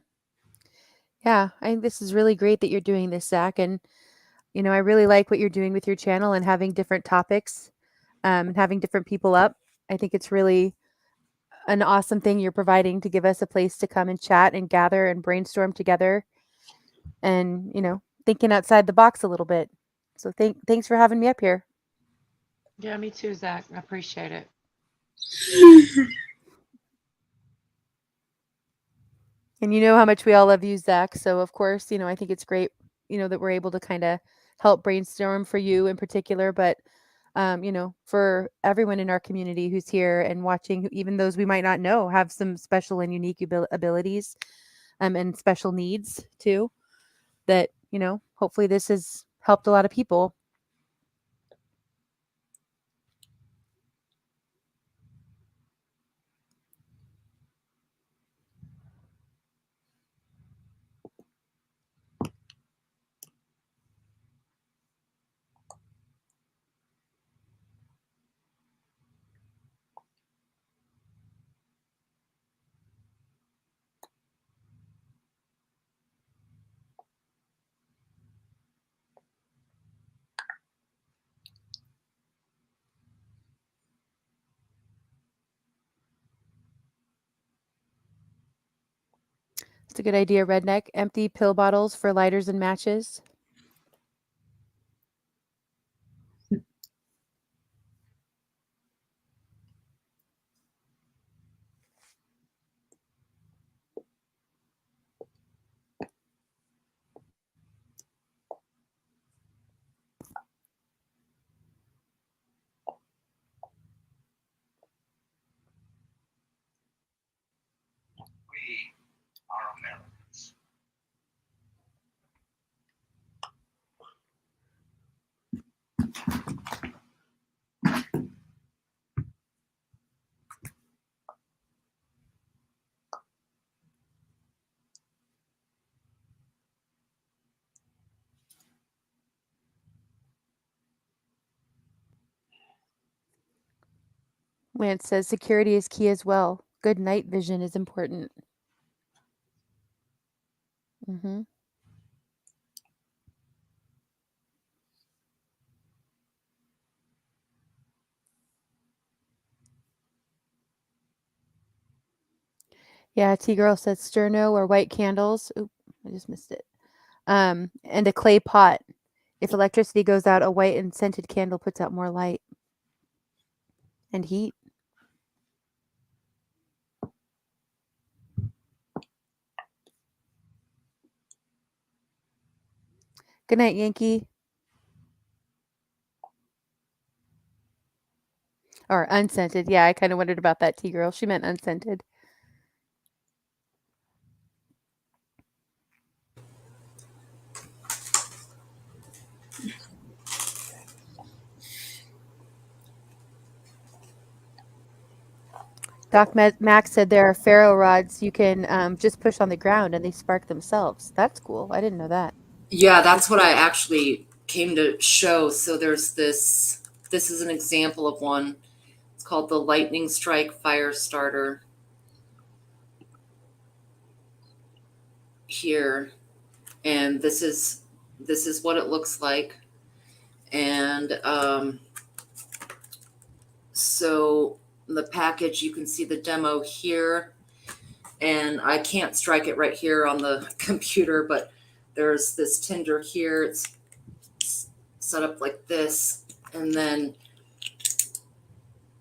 Yeah, I think this is really great that you're doing this, Zach. And, I really like what you're doing with your channel and having different topics and having different people up. I think it's really an awesome thing you're providing to give us a place to come and chat and gather and brainstorm together and, thinking outside the box a little bit. So thanks for having me up here. Yeah, me too, Zach. I appreciate it. And you know how much we all love you, Zach. So of course, I think it's great, that we're able to kind of help brainstorm for you in particular, but for everyone in our community who's here and watching, even those we might not know have some special and unique abilities and special needs too, that, hopefully this has helped a lot of people. It's a good idea, Redneck. Empty pill bottles for lighters and matches. Lance says security is key as well. Good night vision is important. Mm-hmm. Yeah, T-Girl says sterno or white candles. Oop, I just missed it. And a clay pot. If electricity goes out, a white and scented candle puts out more light and heat. Good night, Yankee. Or unscented. Yeah, I kind of wondered about that, T-Girl. She meant unscented. Doc Max said there are ferro rods you can just push on the ground and they spark themselves. That's cool. I didn't know that. Yeah, that's what I actually came to show. So there's this is an example of one. It's called the Lightning Strike Fire Starter here. And this is what it looks like. And so the package, you can see the demo here. And I can't strike it right here on the computer, but there's this tinder here. It's set up like this. And then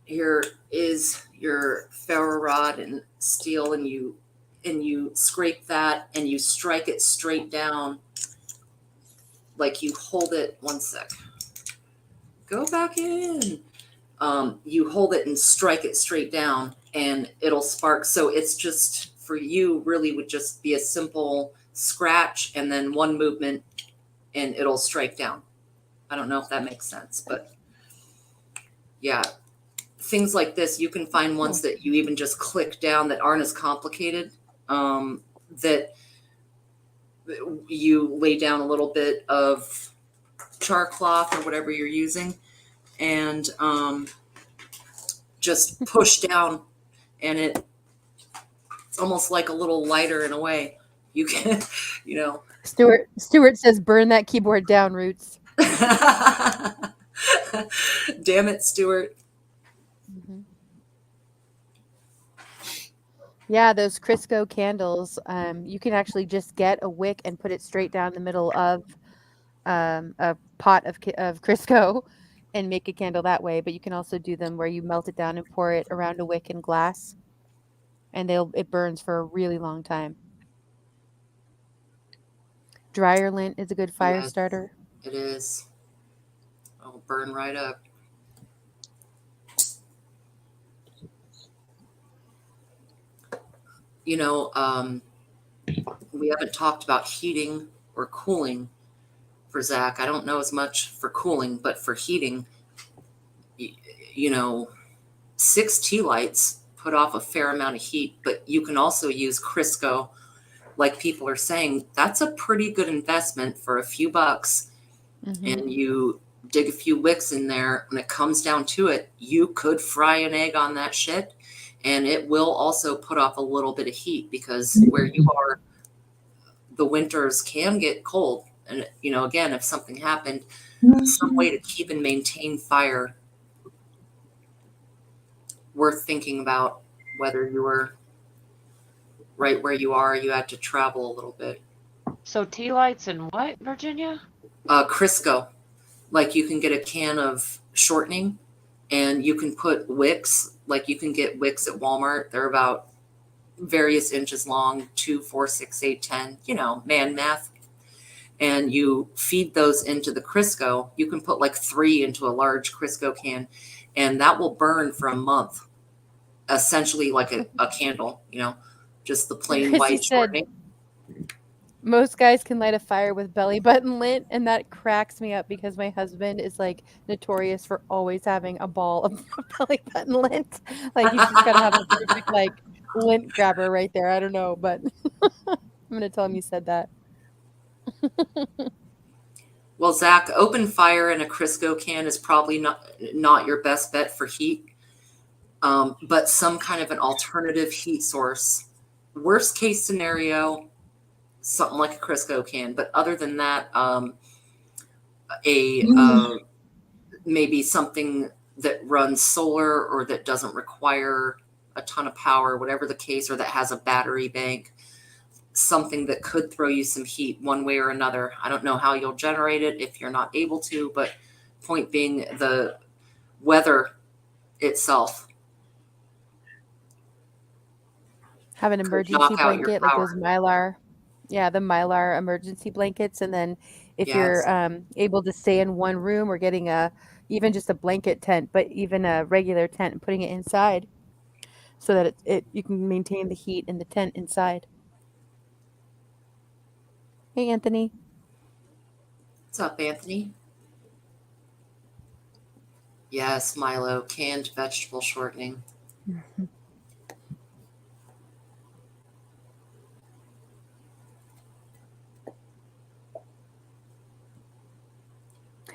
here is your ferro rod and steel, and you scrape that and you strike it straight down. Like you hold it, one sec. Go back in. You hold it and strike it straight down and it'll spark. So it's just, for you, really would just be a simple scratch and then one movement and it'll strike down. I don't know if that makes sense, but yeah, things like this, you can find ones that you even just click down that aren't as complicated, that you lay down a little bit of char cloth or whatever you're using, and just push down, and it's almost like a little lighter in a way. You can, you know. Stuart says, burn that keyboard down, Roots. Damn it, Stuart. Mm-hmm. Yeah, those Crisco candles, you can actually just get a wick and put it straight down the middle of a pot of Crisco and make a candle that way. But you can also do them where you melt it down and pour it around a wick in glass, and it burns for a really long time. Dryer lint is a good fire starter. It is. It'll burn right up. You know, we haven't talked about heating or cooling for Zach. I don't know as much for cooling, but for heating, you know, 6 tea lights put off a fair amount of heat, but you can also use Crisco. Like people are saying, that's a pretty good investment for a few bucks. Mm-hmm. And you dig a few wicks in there, when it comes down to it, you could fry an egg on that shit, and it will also put off a little bit of heat, because where you are, the winters can get cold. And, you know, again, if something happened, some way to keep and maintain fire, worth thinking about. Whether you were right where you are, you had to travel a little bit. So tea lights and what, Virginia? Crisco. Like you can get a can of shortening, and you can put wicks. Like you can get wicks at Walmart. They're about various inches long, 2, 4, 6, 8, 10, you know, man math. And you feed those into the Crisco. You can put like 3 into a large Crisco can, and that will burn for a month. Essentially like a candle, you know, just the plain white shortening. Most guys can light a fire with belly button lint, and that cracks me up because my husband is like notorious for always having a ball of belly button lint. Like he's just gotta have a perfect like lint grabber right there. I don't know, but I'm gonna tell him you said that. Well, Zach, open fire in a Crisco can is probably not your best bet for heat, but some kind of an alternative heat source. Worst case scenario, something like a Crisco can. But other than that, maybe something that runs solar or that doesn't require a ton of power, whatever the case, or that has a battery bank. Something that could throw you some heat one way or another. I don't know how you'll generate it if you're not able to, but point being, the weather itself. Have an emergency blanket, like those Mylar. Yeah, the Mylar emergency blankets. And then if you're able to stay in one room, or getting even just a blanket tent, but even a regular tent and putting it inside so that you can maintain the heat in the tent inside. Hey, Anthony. What's up, Anthony? Yes, Milo, canned vegetable shortening. Mm-hmm.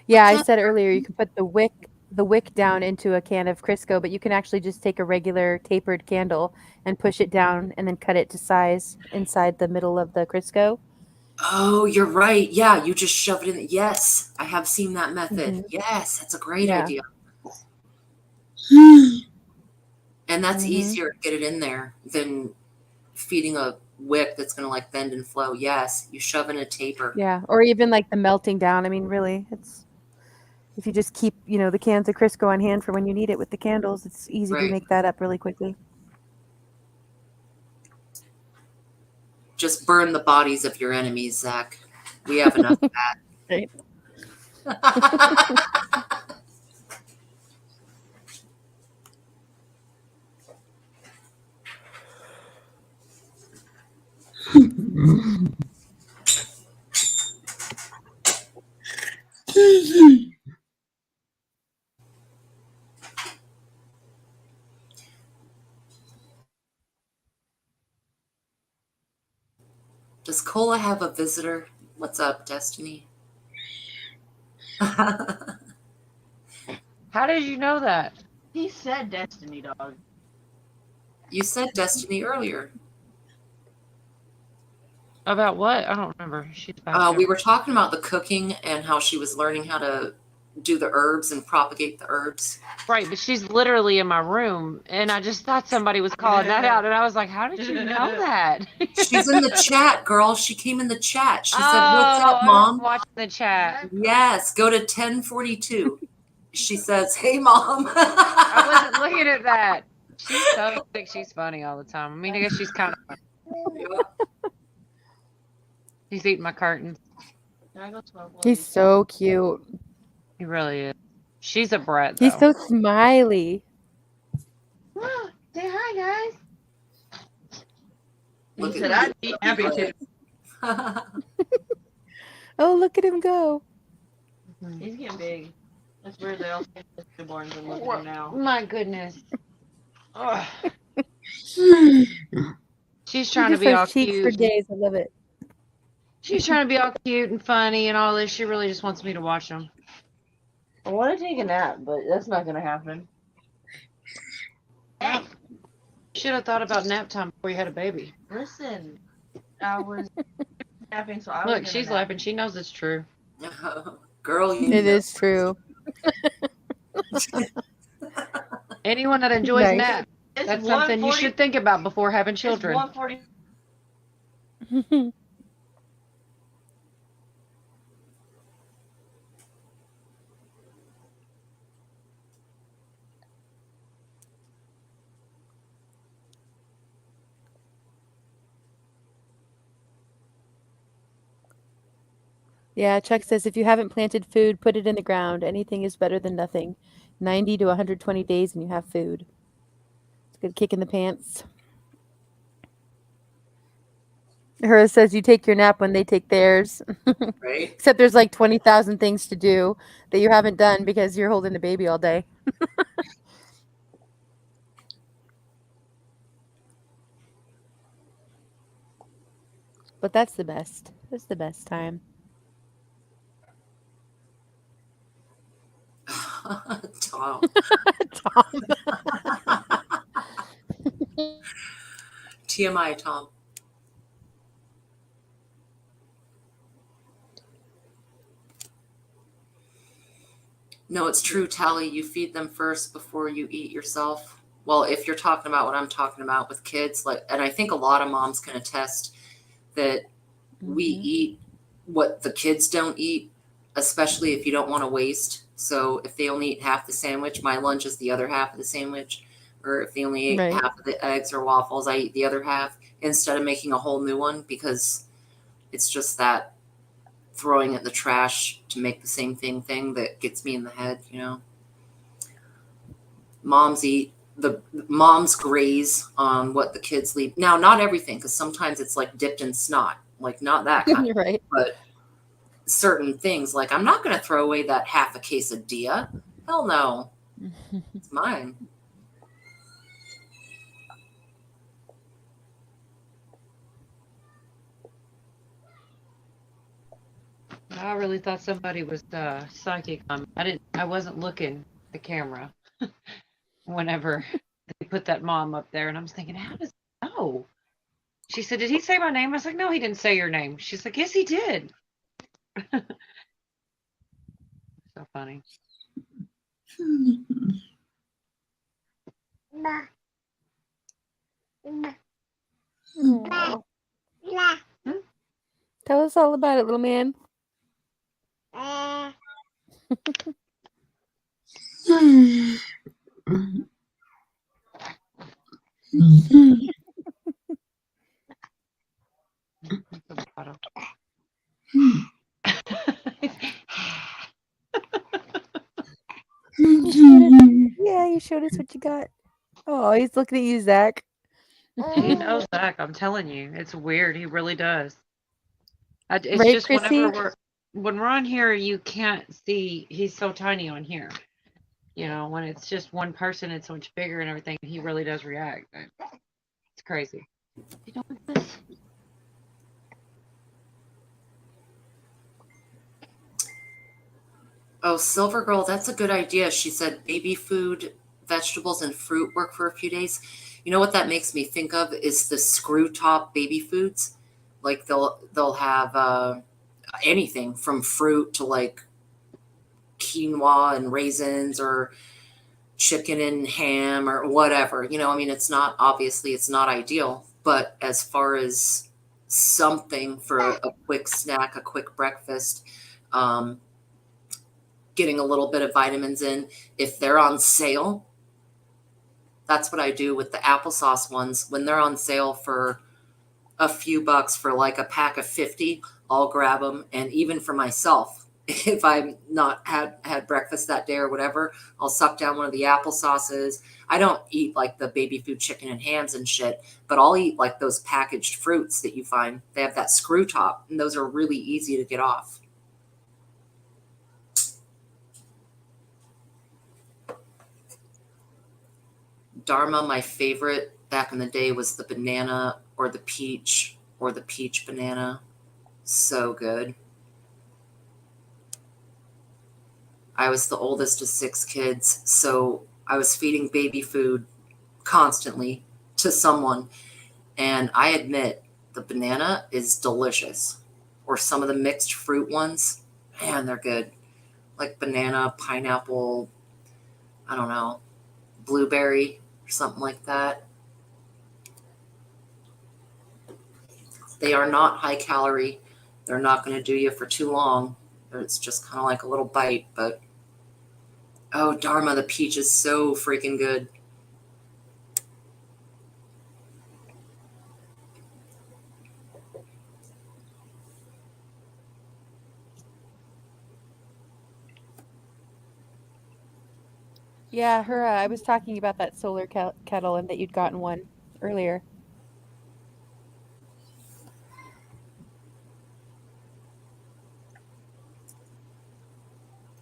Yeah, I said earlier you can put the wick down into a can of Crisco, but you can actually just take a regular tapered candle and push it down and then cut it to size inside the middle of the Crisco. Oh, you're right. Yeah, you just shove it in. Yes, I have seen that method. Mm-hmm. Yes, that's a great idea. And that's easier to get it in there than feeding a wick that's going to like bend and flow. Yes, you shove in a taper. Yeah, or even like the melting down. I mean, really, if you just keep, the cans of Crisco on hand for when you need it with the candles, it's easy to make that up really quickly. Just burn the bodies of your enemies, Zach. We have enough of that. Right. Does Cola have a visitor? What's up, Destiny? How did you know that? He said Destiny, dog. You said Destiny earlier. About what? I don't remember. She's back We were talking about the cooking and how she was learning how to do the herbs and propagate the herbs. Right, but she's literally in my room, and I just thought somebody was calling that out, and I was like, how did you know that? She's in the chat, girl. She came in the chat. She said, "What's up, I was Mom?" watching the chat. Yes, go to 1042. She says, "Hey, Mom." I wasn't looking at that. She's so sick. She's funny all the time. I mean, I guess she's kind of funny. He's eating my curtains. He's so cute. He really is. She's a brat, though. He's so smiley. Say hi, guys. Look He said, at I'd be happy to. Oh, look at him go. He's getting big. That's weird. They all say newborns and look at him now. My goodness. She's trying to Just be all those cheeks for cute. days. I love it. She's trying to be all cute and funny and all this. She really just wants me to watch them. I want to take a nap, but that's not going to happen. Hey, Should have thought about nap time before you had a baby. listen. I was napping, so I was Look, she's nap. laughing. She knows it's true. Girl, you It know. is true. Anyone that enjoys Nice. nap, It's that's something you 1:40 should think about before having It's children. 1:40. Yeah, Chuck says if you haven't planted food, put it in the ground. Anything is better than nothing. 90 to 120 days and you have food. It's a good kick in the pants. Hers says you take your nap when they take theirs. Right? Except there's like 20,000 things to do that you haven't done because you're holding the baby all day. But that's the best. That's the best time. Tom. Tom. TMI, Tom. No, it's true, Tally. You feed them first before you eat yourself. Well, if you're talking about what I'm talking about with kids, like, and I think a lot of moms can attest that we eat what the kids don't eat, especially if you don't want to waste. So if they only eat half the sandwich, my lunch is the other half of the sandwich. Or if they only ate Right. half of the eggs or waffles, I eat the other half instead of making a whole new one, because it's just that throwing it in the trash to make the same thing that gets me in the head, you know. Moms graze on what the kids leave. Now, not everything, because sometimes it's like dipped in snot, like not that kind, You're right. but certain things, like I'm not going to throw away that half a quesadilla. Hell no, it's mine. I really thought somebody was psychic. I wasn't looking at the camera whenever they put that mom up there, and I was thinking, how does he know? She said, "Did he say my name?" I was like, "No, he didn't say your name." She's like, "Yes, he did." So funny. Aw. Tell us all about it, little man. Yeah, you showed us what you got. Oh, he's looking at you, Zach. He knows Zach. I'm telling you, it's weird. He really does. It's Right, just Chrissy? when we're on here, you can't see. He's so tiny on here. You know, when it's just one person, it's so much bigger and everything. He really does react. It's crazy. You know this? Oh, Silver Girl, that's a good idea. She said baby food, vegetables, and fruit work for a few days. You know what that makes me think of is the Screwtop baby foods. Like they'll have anything from fruit to like quinoa and raisins or chicken and ham or whatever. I mean, it's not ideal, but as far as something for a quick snack, a quick breakfast, getting a little bit of vitamins in, if they're on sale, that's what I do with the applesauce ones. When they're on sale for a few bucks for like a pack of 50, I'll grab them. And even for myself, if I'm not had breakfast that day or whatever, I'll suck down one of the applesauces. I don't eat like the baby food chicken and hams and shit, but I'll eat like those packaged fruits that you find. They have that screw top, and those are really easy to get off. Dharma, my favorite back in the day was the banana or the peach banana. So good. I was the oldest of 6 kids, so I was feeding baby food constantly to someone. And I admit, the banana is delicious. Or some of the mixed fruit ones, man, they're good. Like banana, pineapple, I don't know, blueberry or something like that. They are not high calorie. They're not going to do you for too long. It's just kind of like a little bite, but oh, Dharma, the peach is so freaking good. Yeah, I was talking about that solar kettle and that you'd gotten one earlier.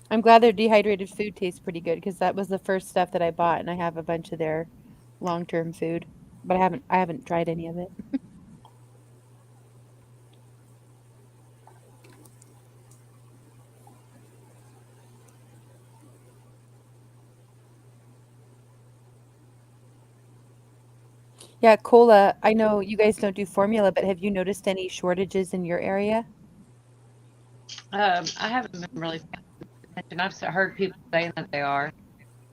I'm glad their dehydrated food tastes pretty good because that was the first stuff that I bought, and I have a bunch of their long-term food, but I haven't tried any of it. Yeah, cola. I know you guys don't do formula, but have you noticed any shortages in your area? I haven't been really paying attention. I've heard people saying that they are.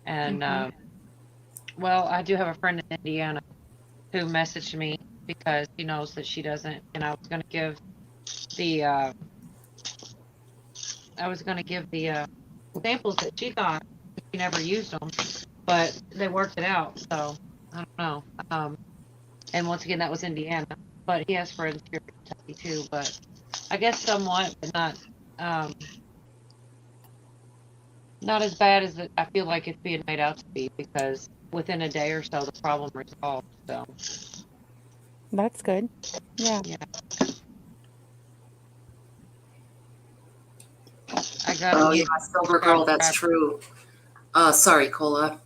And, well, I do have a friend in Indiana who messaged me because he knows that she doesn't. And I was going to give the samples that she thought she never used them, but they worked it out. So I don't know. And once again, that was Indiana, but he has friends here in Kentucky too. But I guess somewhat, but not as bad as I feel like it's being made out to be, because within a day or so the problem resolved. So That's good. Yeah. yeah, I got Oh, a yeah, Silver Girl, that's true. Sorry, Cola.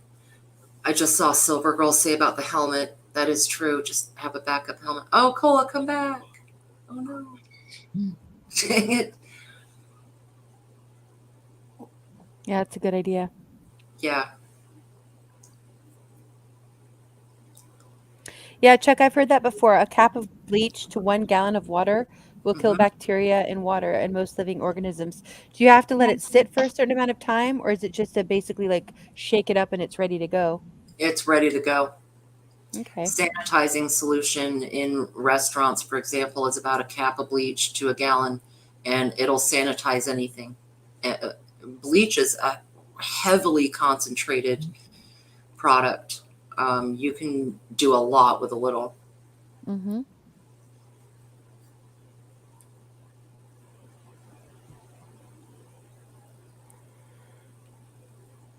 I just saw Silver Girl say about the helmet. That is true. Just have a backup helmet. Oh, Cola, come back. Oh, no. Dang it. Yeah, that's a good idea. Yeah. Yeah, Chuck, I've heard that before. A cap of bleach to 1 gallon of water will kill Mhm. bacteria in water and most living organisms. Do you have to let it sit for a certain amount of time, or is it just to basically like shake it up and it's ready to go? It's ready to go. Okay. Sanitizing solution in restaurants, for example, is about a cap of bleach to a gallon, and it'll sanitize anything. Bleach is a heavily concentrated product. You can do a lot with a little. Mm-hmm.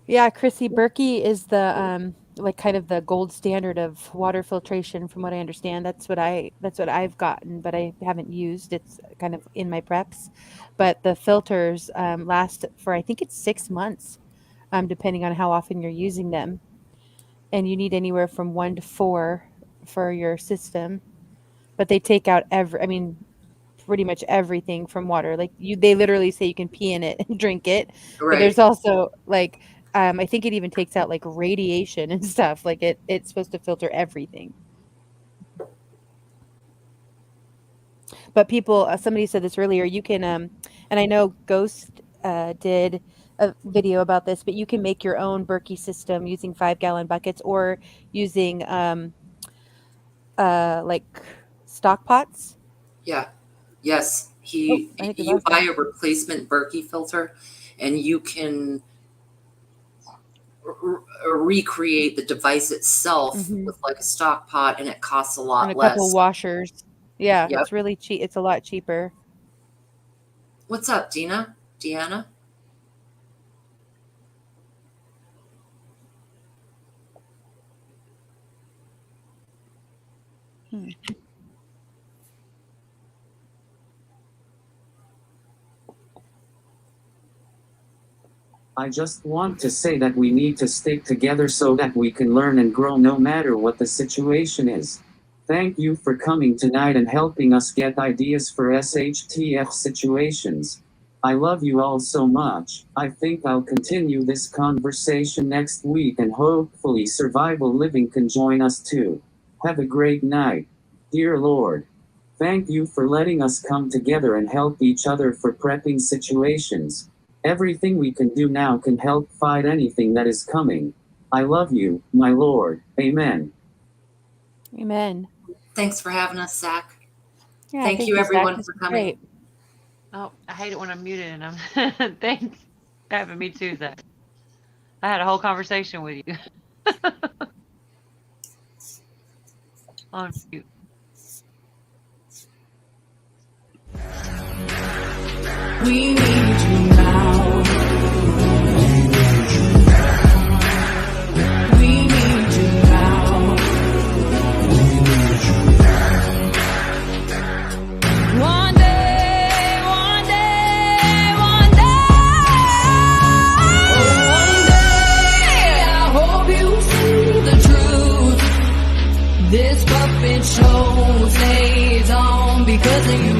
Yeah, Chrissy Berkey is the like kind of the gold standard of water filtration, from what I understand. That's what I've gotten, but I haven't used. It's kind of in my preps. But the filters last for, I think it's 6 months, depending on how often you're using them. And you need anywhere from 1 to 4 for your system. But they take out pretty much everything from water. Like they literally say you can pee in it and drink it. Right. But there's also like, I think it even takes out like radiation and stuff. Like it's supposed to filter everything. But people, somebody said this earlier, you can, and I know Ghost did a video about this, but you can make your own Berkey system using 5-gallon buckets or using like stock pots. Yeah. Yes. I think You it's buy a replacement Berkey filter, and you can recreate the device itself with like a stock pot, and it costs a lot and a less. couple washers. Yeah, Yep. it's really cheap. It's a lot cheaper. What's up, Deanna? I just want to say that we need to stick together so that we can learn and grow no matter what the situation is. Thank you for coming tonight and helping us get ideas for SHTF situations. I love you all so much. I think I'll continue this conversation next week, and hopefully Survival Living can join us too. Have a great night. Dear Lord, thank you for letting us come together and help each other for prepping situations. Everything we can do now can help fight anything that is coming. I love you, my Lord. Amen. Amen. Thanks for having us, Zach. Yeah, Thank you, everyone, Zach. for coming. Great. Oh, I hate it when I'm muted and I'm thanks for having me too, Zach. I had a whole conversation with you. On mute. We need you now. We need you now. One day, one day, one day, I hope you see the truth. This puppet show stays on because of you.